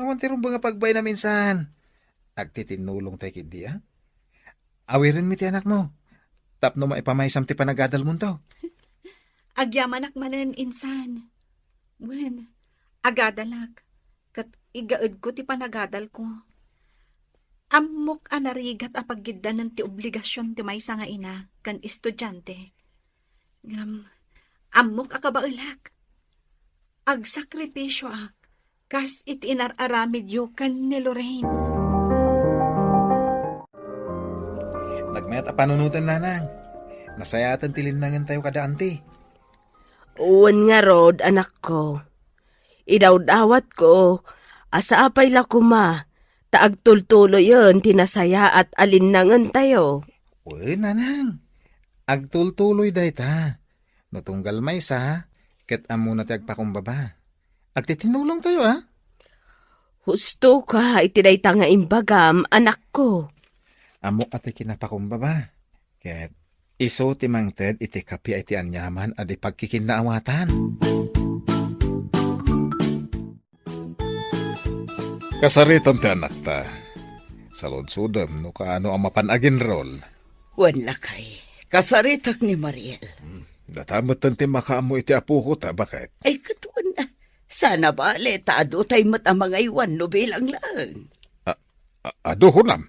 Awan tirong ba nga pagbay na minsan. Agtitinulong tayo kidi, ha? Awirin mi ti anak mo. Tapno maipamaysam ti panagadal mo to. Agyamanak manen, insan. Wen, agadalak. Kat igaed ko ti panagadal ko. Amok anarigat apagiddan ng ti obligasyon ti maysa nga ina kan estudyante. Ngam, amok akabailak. Agsakripisyo ak, kas iti inararamid yu kan ni Lorraine. Nagmayat a panunutan nanang. Nasayatan tilinangan tayo kada ante. Uwan nga rod, anak ko. Idawdawat ko, Asa apay la kuma, taag tultulo yun, tinasaya at alinnangan tayo. Uy, nanang. Agtultuloy day ta. Nutunggal may sa, ket amo na ti agpakumbaba. Agtitinulong tayo, ha? Husto ka, itiday ta nga imbagam, anak ko. Amo ati kinapakumbaba. Ket iso ti mangted iti kapi iti anyaman adi pagkikinaawatan. Kasaritan ti anak ta. Sa lodsudam, no kaano ang mapanagin rol. Wan lakay. Kasaritak ni Mariel. Datamatan ti makaamo iti apo ko ta, bakit? Ay katuan na. Sana bale, taado tay matamang aywan no bilang lang. Ado hunam.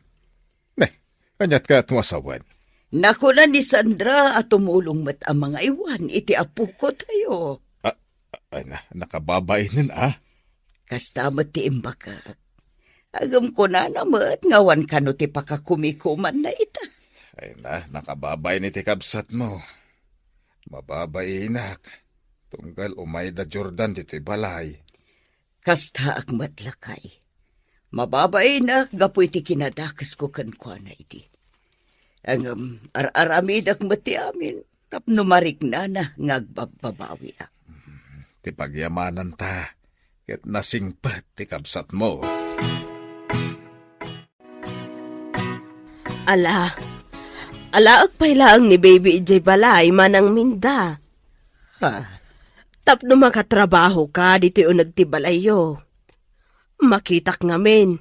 Ne, kanyat ka at masawan. Naku na ni Sandra at tumulong mat ang mga iwan, iti apo ko tayo. Ay na, nakababainin Kasta mat ti imbakak. Agam ko na namat, ngawan ka no ti pakakumikuman na ita. Ay na, nakababay ni ti kabsat mo. Mababainak. Tunggal umay da Jordan dito'y balay. Kasta agmat lakay. Mababay na, gapoy ti kinadakas ko kankwana iti. Ang ar-aramidak mati amin, tapno marik na ngagbababawi ak. Ti pagyamanan ta. Ket nasingpat ti kabsat mo. Ala agpay lang ni Baby Ijay Balay manang minda. Ha? Tapno makatrabaho ka, dito yung nagtibalayo. Makitak ngamin,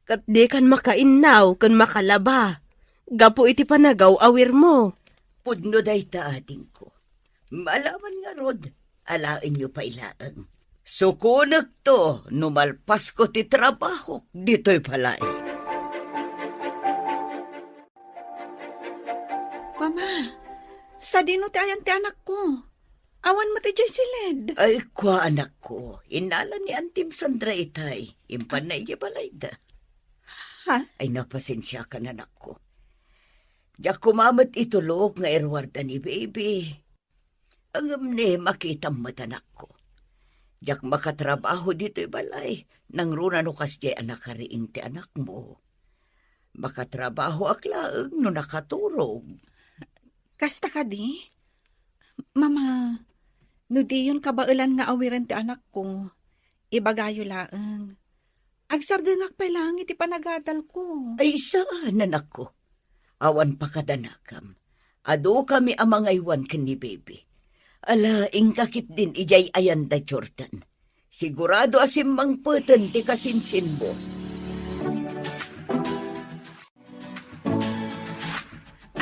kat di kan makainaw, kan makalaba. Gapo iti panagaw awir mo. Pudno day ta ating ko. Malaman nga rod, alain nyo pa ilaang. Sukunag to, numalpas ko ti trabaho, dito'y palay. Mama, sa dino ti ayan ti anak ko. Awan mo ti jay silid. Ay, kwa anak ko, inala ni Antim Sandra itay, impan na iya balay da. Ha? Ay, napasensya ka na, anak ko. Diyak kumamat itulog nga erwarda ni baby. Ang amne makita matanak ko. Diyak makatrabaho dito'y balay, nang runa no kasya anak kariing ti anak mo. Makatrabaho aklaang no nakaturog. Kasta ka di? Mama, no di yun kabailan nga awiran ti anak ko. Ibagayo laang. Agsardengak pa lang iti panagadal ko. Ay, saan anak ko? Awan pa kadanakam. Ado kami amang aywan kan ni baby. Ala, ingkakit din ijay ayan da Jordan. Sigurado asim mang putan ti kasinsin mo.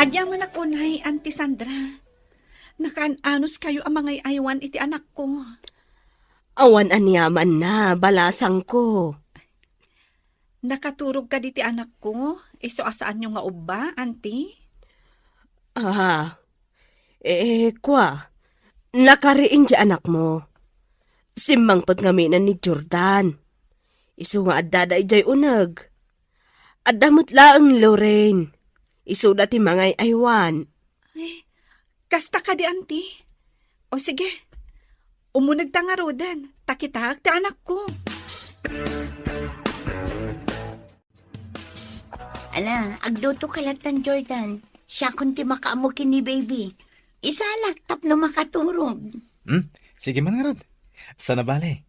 Agyaman ako nay, Auntie Sandra. Nakaan-anos kayo ang mga aywan iti anak ko. Awan anyaman na, balasang ko. Nakaturog ka diti anak ko. Iso asaan nyo nga uba, Auntie? Kwa, nakariing di anak mo. Simmang patngaminan ni Jordan. Isu nga addada ijay unag. Addamot laang Lorraine. Isu dati mangay aywan. Ay, kasta ka di, Auntie. O sige, umunag ta nga rodan. Takitak ti anak ko. Ala, agluto ka latan, Jordan. Siya kunti makaamukin ni baby. Isalak, tapno makaturog. Sige man nga rod. Sana bale.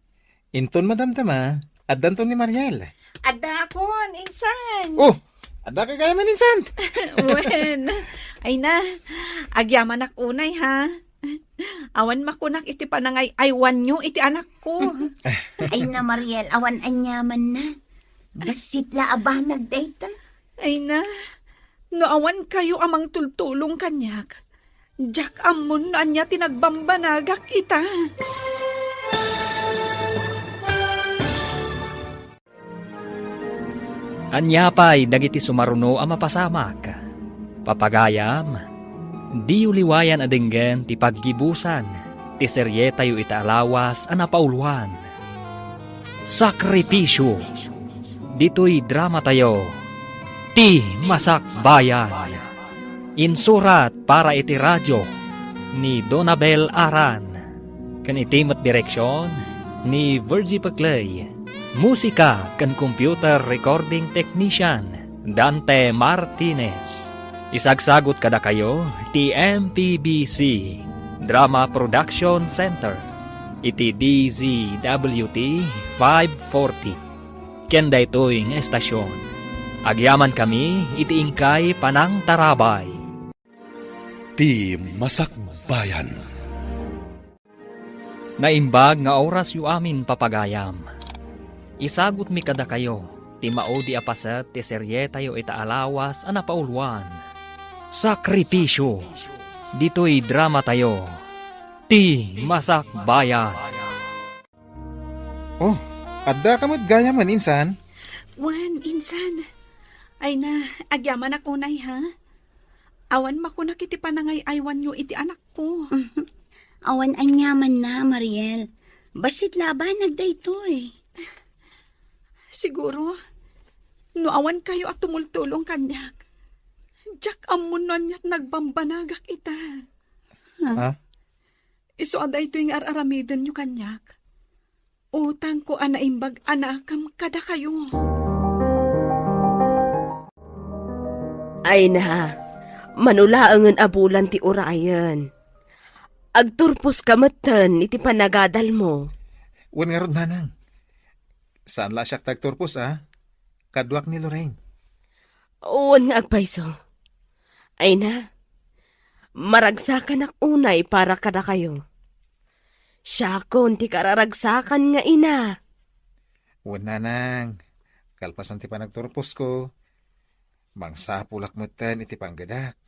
Inton madamdama, at danton ni Mariel. Ada akon, insan. Oh, ada ka kaya man insan. Wen, ay na, agyaman ak unay ha. Awan makunak iti panangay aywan nyo iti anak ko. Ay na, Mariel, awan anyaman na. Basit la abanag dayta. Ay na, no awan kayo amang tultulong kanyak. Jack amon na anya tinagbambanagak ita. Anyapay dagiti sumaruno a mapasamak. Papagayam, di uliwayan adenggen ti paggibusan, ti serye tayo itaalawas a napauluan. Sakripisyo, dito'y drama tayo, ti Masakbayan. Insurat para iti radyo ni Donabel Aran. Kan iti met direksyon ni Virgie Paclay. Musika kan computer recording technician Dante Martinez. Isagsagot kada kayo ti MPBC Drama Production Center iti DZWT 540. Ken daytoy nga estasyon. Agyaman kami iti ingkay Panang Tarabay. Ti Masakbayan. Naimbag nga oras yu amin papagayam. Isagot mi kada kayo, ti maudi apaset ti serye tayo itaalawas ana pauluan. Sakripisyo, dito'y drama tayo, ti Masakbayan. Oh, adda ka mo't gaya man insan. Wan, insan. Ay na, agyaman ako nay ha? Awan makuna kiti panangay aywan yu iti anak ko. Awan anyaman na, Mariel. Basit laban nagdaytoy. Siguro, no awan kayo at tumultulong kanyak. Jack amunon niya't nagbambanagak ita. Ha? Iso aday ito yung araramidan nyo kanyak. Utang ko anaimbag anakam kada kayo. Ay na, manulaangan abulan ti urayan. Agturpos kamatan iti panagadal mo. Wan nga ron nanang. Saan la siya tagturpos Kadwak ni Lorraine. Uwan nga agpaiso. Ay na, maragsakan ak unay para kada kayo. Siya kon ti kararagsakan nga ina. Wan nanang. Kalpasan ti panagturpos ko. Mangsapulak mo tan iti panggadak.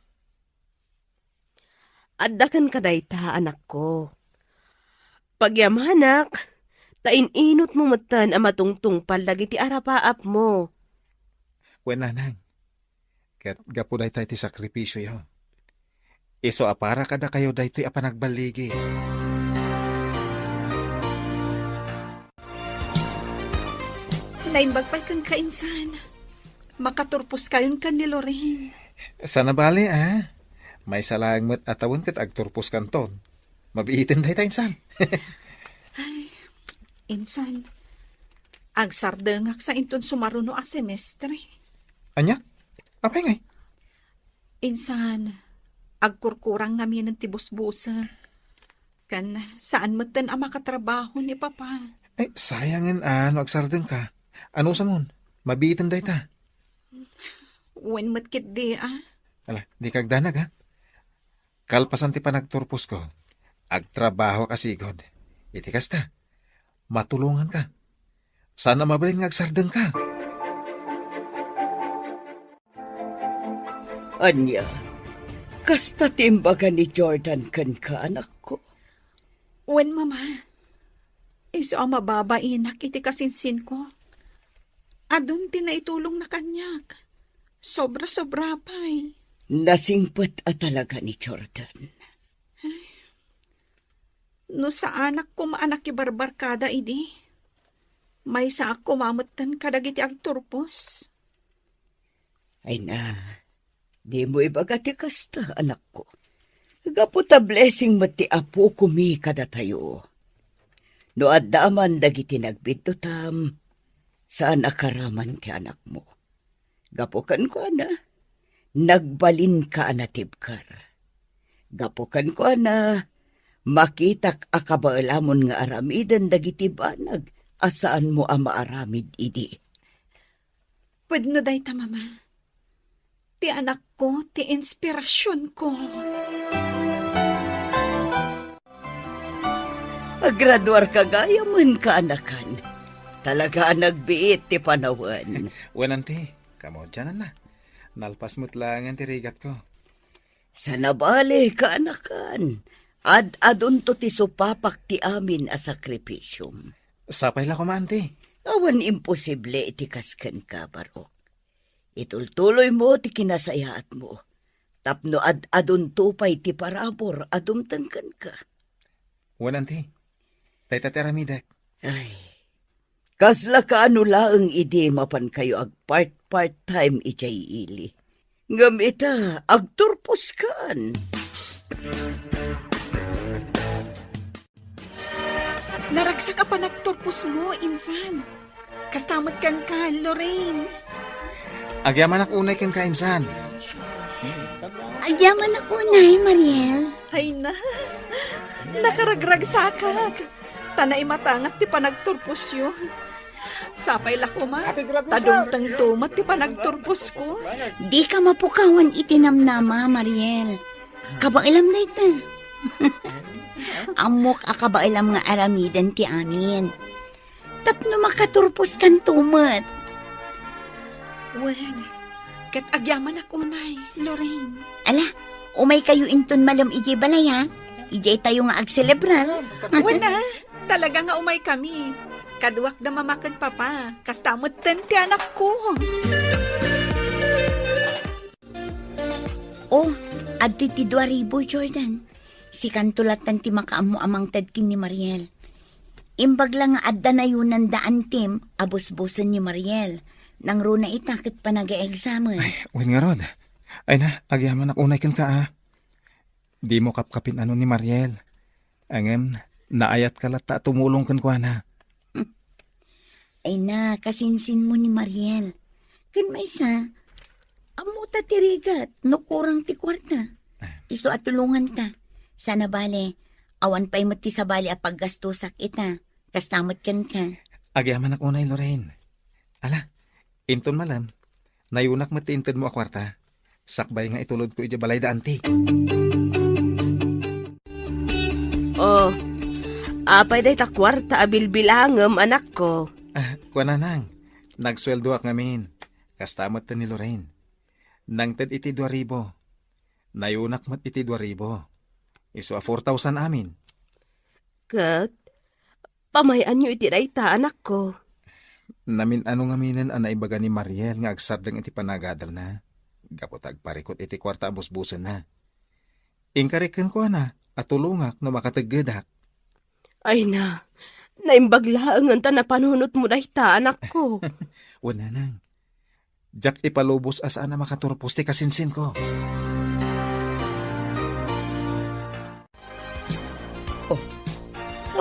Addakan kadayta anak ko. Pagyamanak, tain-inot mo matan ang matungtungpal lagi ti arapaap mo. Wan nanang. Kat gapo day tayo ti sakripisyo yo. Iso apara kada kayo day to'y apanagbaligi. Naimbag pa'y kang kainsan. Makaturpos kayon kan ni Lorraine. Sana bali May salang met atawon kat agturpos kanton. Mabiitin day tayo insan. Insan, agsardengak sa inton sumaruno a semestre. Anya? Apay ngay? Insan, agkurkurang namin ng tibus-busa. Kan saan matan ang makatrabaho ni Papa? Ay, sayangan agsardeng ka. Ano sa mon? Mabiitin day ta. When matkit di Ala, di kagdanag Kalpasan ti panagturpos ko. Agtrabaho ka sigod. Iti kasta. Matulungan ka. Sana mabalin nga agsardeng ka. Anya, kasta timbaga ni Jordan kan ka, anak ko. When, Mama? Iso ang mababainak iti kasinsin ko. Adun tinaitulong na kanyak. Sobra-sobra pa'y. Nasingpat talaga ni Jordan. No sa anak ko maanak ibarbarkada idi. May sa ako mamatan kadagiti agturpos. Ay na, di mo ibagati kasta, anak ko. Gaputa blessing mati apo kumi kada tayo. No addaman dagiti nagbitutam, saan akaraman ti anak mo. Gapukan ko nagbalin ka anatibkar. Gapukan ko makitak akabaalamon nga aramidan dagiti banag, asaan mo maaramid idi. Pwede na day ta, Mama. Ti anak ko, ti inspirasyon ko. Graduar ka gaya man ka anakan. Talaga nagbiit ti panawan. Wananti, kamo dyan na. Nalpas mo't lang ang tirigat ko. Sa nabali ka anakan. Adun to ti supapak ti amin a sakripisyum. Sapay la ko maanti. Awan imposible iti kasken ka, Barok. Itultuloy mo ti kinasayaat mo. Tapno adun tupay ti parabor adumtangkan ka. Wananti, tay tatiramidak. Ay, kasla ka laang idi mapan kayo ag part-time ijay ili. Ngamita, agturpos kan. Naragsak ka pa nagturpos mo, insan. Kastamot kan ka, Lorraine. Agyaman ak unay ken kainsan. Agyaman ako na, Mariel. Ay na, nakaragrag sakak. Tanay matangak ti panagturpos yo. Sapay lako ma, tadumtang tumat ti panagturpos ko. Di ka mapukawan itinamnama, Mariel. Kabailam na ita. Amok akabailam nga aramidan ti amin. Tapno makaturpos kan tumat. Wen, kat agyaman ako nay, Lorraine. Ala, umay kayo inton malam ije balay ha? Ije tayo nga agselebrar. Wala, talaga nga umay kami. Kaduak na mamakan papa, kastamot ti anak ko. Oh, adto ti 2,000, Jordan. Si kantulatan ti makaamo amang tadkin ni Mariel. Imbag lang nga adda na yun ng daan tim, abos-bosan ni Mariel. Nang runa itakit pa nag-e-examen. Uy nga rod. Ay na, agyaman ak unay ken ka ah. Di mo kapkapin ano ni Mariel. Angem, naayat ka lata tumulong ken kwa na. Ay na, kasinsin mo ni Mariel. Kan may sa, amuta tirigat, no kurang ti kwarta. Iso at tulungan ta. Sana bale, awan pa'y mati sa bali a paggastusak ita. Kastamot kan ka. Agyaman ak unay Lorraine. Ala, inton malam, nayunak matiinton mo a kwarta. Sakbay nga itulod ko ija balay da anti. Oh, apay day ta kwarta abilbilangem anak ko. Kwa na nang, nagsweldo ak ngamin. Kastamot ta ni Lorraine. Nang tad iti 2,000. Nayunak mat iti 2,000. Iso a 4,000 amin. Kat, pamayan nyo iti dayta anak ko. Namin ano ngaminan ang naibaga ni Mariel nga agsardang iti panagadal na. Gapot agparikot iti kwarta abusbusan na. Ingkarikan ko na, at tulungak na makataggadak. Ay na, naimbaglaang ta na panunot mo dayta anak ko. Wala nang. Jack ipalubos asaan na makaturpos ti kasinsin ko.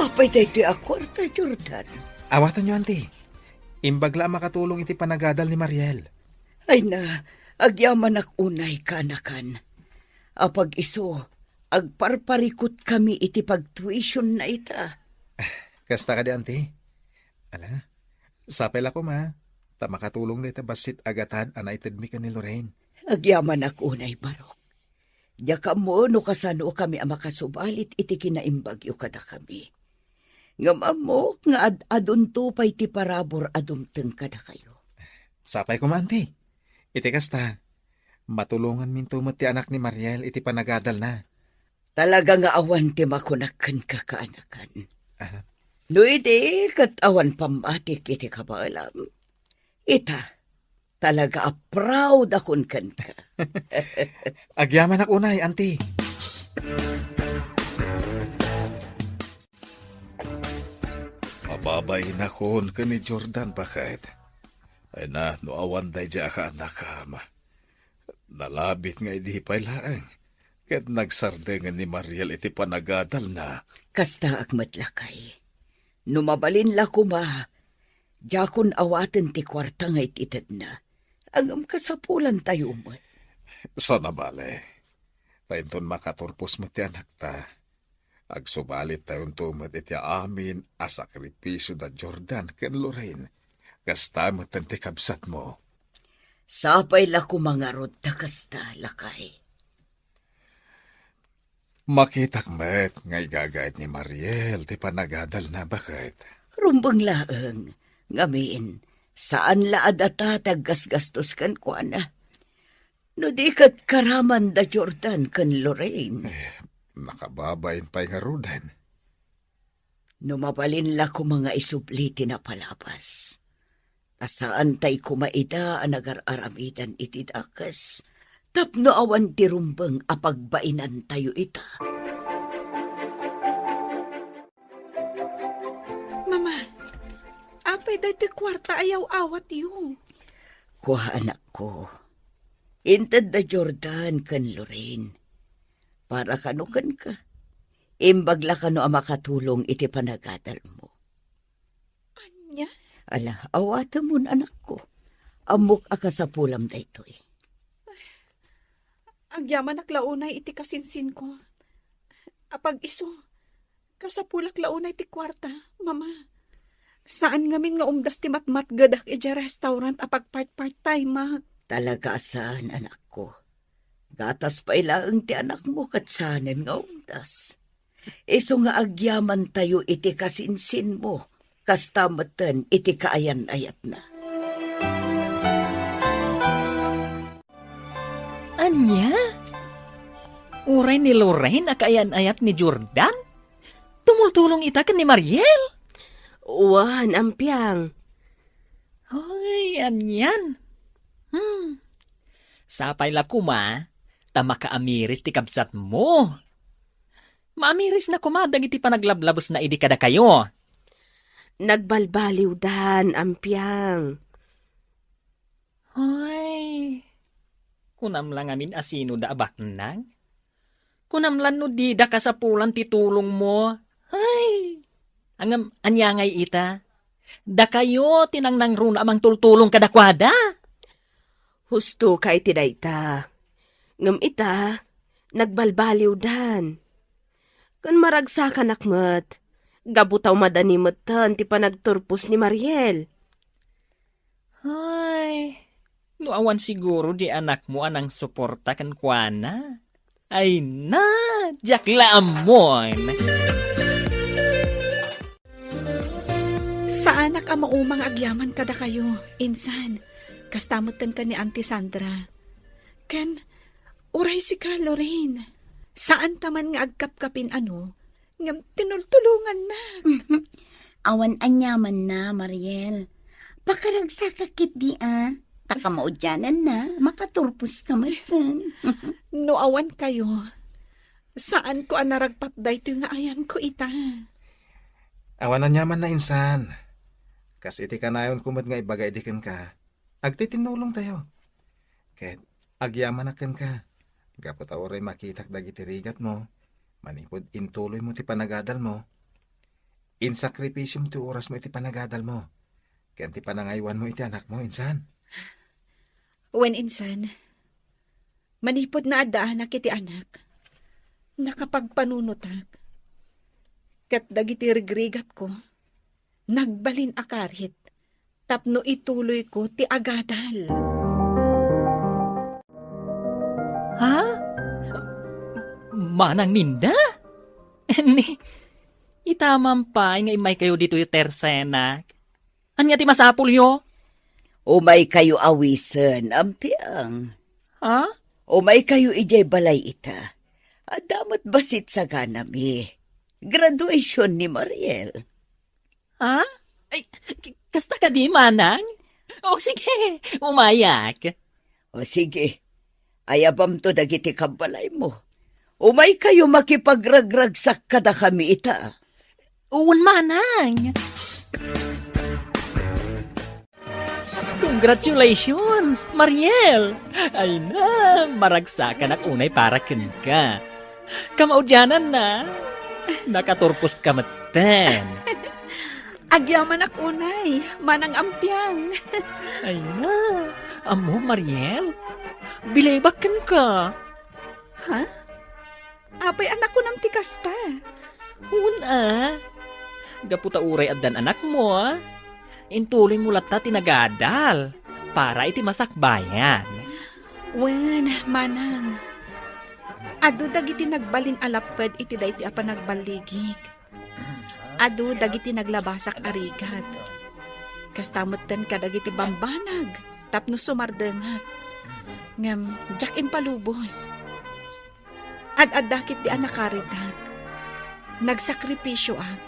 Apay daytoy a kwarta, Jordan. Awatan nyo, auntie. Imbagla makatulong iti panagadal ni Mariel. Ay na, agyaman ak unay kanakan. Apag iso, agparparikot kami iti pagtuition na ita. Kasta ka di, auntie. Ala, sapel ako ma. Ta makatulong na ita basit agatan anaitid mi ka ni Lorraine. Agyaman ak unay barok. Diya ka mo no kasano kami ang makasubalit iti kinaimbagyo kada kami. Ngam amok nga adun tupay ti parabor adumteng kada kayo. Sapay ko ma, auntie. Iti kasta, matulungan minto mo ti anak ni Mariel iti panagadal na. Talaga nga awan ti makunakkan kakaanakan. Ah. No iti kat awan pamatik iti kabaalam. Ita, talaga a proud akon kan ka. Agyaman ak unay, auntie. Mababay na kon ka ni Jordan bakit? Ay na, no awan day dya ka anak ka, ma. Nalabit nga idi pay laang. Kat nagsardengan ni Mariel iti panagadal na. Kasta ak matlakay. Numabalin la kuma. Jakon awaten ti kwarta nga ititad na. Angam kasapulan tayo mo. Sana bale. Painton makaturpos mo ti anak ta. Agsubalit tayon tumot iti amin a sakripisyo da Jordan ken Lorraine. Kasta mo ti kabsat mo. Sapay la kumangarod ta kasta lakay. Makitak met nga igagayat ni Mariel ti panagadal na bakit? Rumbang laeng. Ngamin, saan la adata taggasgastos kan kuana? No di kat karaman da Jordan kan Lorraine. Nakababayin pa'y nga rudan. Numabalin la ko mga isubliti na palapas. Asaan tay kumaida ang nagar-aramidan iti dakas. Tapno awan ti rumbang apagbainan tayo ita. Mama, apay dati kwarta ayaw awat yun. Kuha anak ko. Intad da Jordan kan Lorraine. Para kanukan ka. Imbagla ka no ang makatulong iti panagadal mo. Anya? Ala, awata mo anak ko. Amok aka sa pulam daytoy. Agyaman launay iti kasinsin ko. Apag iso, kasapulak launay ti kwarta, mama. Saan ngamin nga umdas ti matmat gadak ija restaurant apag part time, ma? Talaga saan, anak ko. Gatas pa ilaang ti anak mo katsanan nga umdas. Iso nga agyaman tayo iti kasinsin mo. Kastamatan iti kaayan-ayat na. Anya? Uray ni Lorraine akayan-ayat ni Jordan? Tumultulong ita kan ni Mariel? Uwan, ampiang. Hoy, anyan. Sapay la kuma, tama ka amiris ti kabsat mo. Maamiris na kumadag iti panaglablabos na idi kada kayo. Nagbalbaliw dan, ampiang. Hoy, kunam lang amin asino da abak nang. Kunam lan no di da kasapulan ti tulong mo. Ay, angam anyangay ita. Da kayo tinangnang run amang tultulong kadakwada. Husto kay ti dayta. Ngam ita, nagbalbaliw dan. Kan maragsakan akmet, gabutaw madanimutan ti panagturpos ni Mariel. Ay, nuawan siguro di anak mo anang suporta kan kuana. Ay na, jakla amon. Sa anak ang maumang agyaman kada kayo, insan. Kastamutan ka ni Auntie Sandra. Ken, uray si ka, Lorraine. Saan taman nga agkapkapin ano, ngam tinultulungan na. Awan anyaman na, Mariel. Pakaragsakakit di Takamaudyanan na, makaturpos ka matan. No awan kayo. Saan ko anaragpat dayto nga ayan ko ita. Awanan yaman na insan. Kas iti kanayon kumad nga ibagay diken ka. Agtitinulong tayo. Ket agyaman aken ka. Gapot awray makitak dagiti rigat mo. Manipod intuloy mo ti panagadal mo. Insakripisyo mo ti oras mo iti panagadal mo. Ket ti panangaywan mo iti anak mo, insan. When insan, manipod na adaan na kiti anak. Nakapagpanunutak. Kat dagiti rigrigat ko. Nagbalin akarit. Tapno ituloy ko ti agadal. Ha? Manang ninda? Ni, itamang pa nga imay kayo dito yung tersenak. Anya ti masapul yo? Umay kayo awisen, ampiang. Ha? Umay kayo ijay balay ita. Adamat basit sa ganami. Graduation ni Mariel. Ha? Ay, kasta ka di, manang? O sige, umayak. O sige, ayabam to dagiti kabalay mo. Umay kayo makipagragragsak kada kami ita. Uwan, manang. Congratulations, Mariel! Ay na, maragsakan at unay para kin ka. Kamaudyanan na. Nakaturpos ka maten. Agyaman ak unay, manang ampiang. Ay na, amo, Mariel. Bilaybakan ka. Ha? Apay anak ko ng tikasta. Una. Gaputa uray addan anak mo, intuloy mo lata tinagadal para iti masakbayan. Wen, manang. Adu dagiti nagbalin alapad iti dayti apa nagbaligig. Adu dagiti naglabasak arigat. Kastamutan ka dagiti bambanag. Tapno sumardengak. Ngam, jak impalubos. Ad-adakit di anakaritak. Nagsakripisyo ag.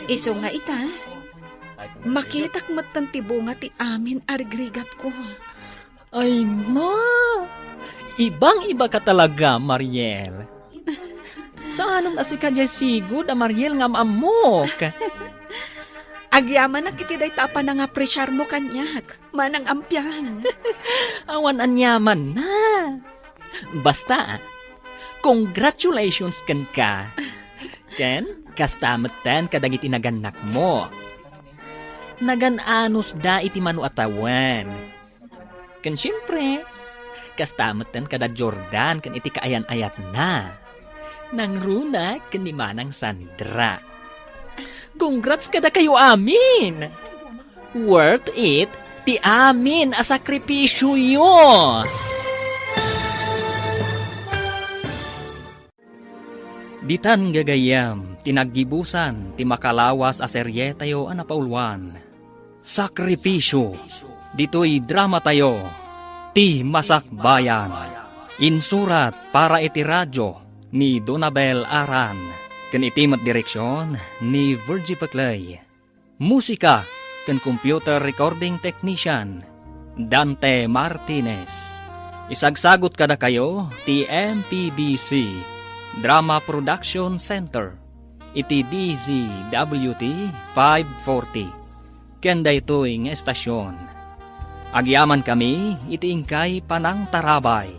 Iso nga ita, makitak matan ti bunga ti amin arigrigat ko. Ay na, ibang-iba ka talaga, Mariel. Saan na si Kajay sigud, Mariel nga maamok? Agyaman na kiti day tapa na nga presyar mo kanyak, manang ampiang. Awan anyaman na. Basta, congratulations kan ka. Ken, kastamatan kadagiti naganak mo. Nagananos da iti manuatawan. Kan siyempre, kastamatan kada Jordan kan iti kaayan-ayat na. Nang runa kan ni Manang Sandra. Congrats kada kayo amin! Worth it, ti amin a sakripisyo yo! Ditan gagayam, tinaggibusan, ti makalawas a serye tayo anapaulwan. Sakripisyo, dito'y drama tayo, ti Masakbayan. Insurat para iti radyo ni Donabel Aran. Kan itimat direksyon ni Virgie Paclay. Musika kan computer recording technician Dante Martinez. Isagsagot kada kayo ti MPBC Drama Production Center iti DZWT 540 kenda ito'y nga estasyon. Agyaman kami iti ingkay Panang Tarabay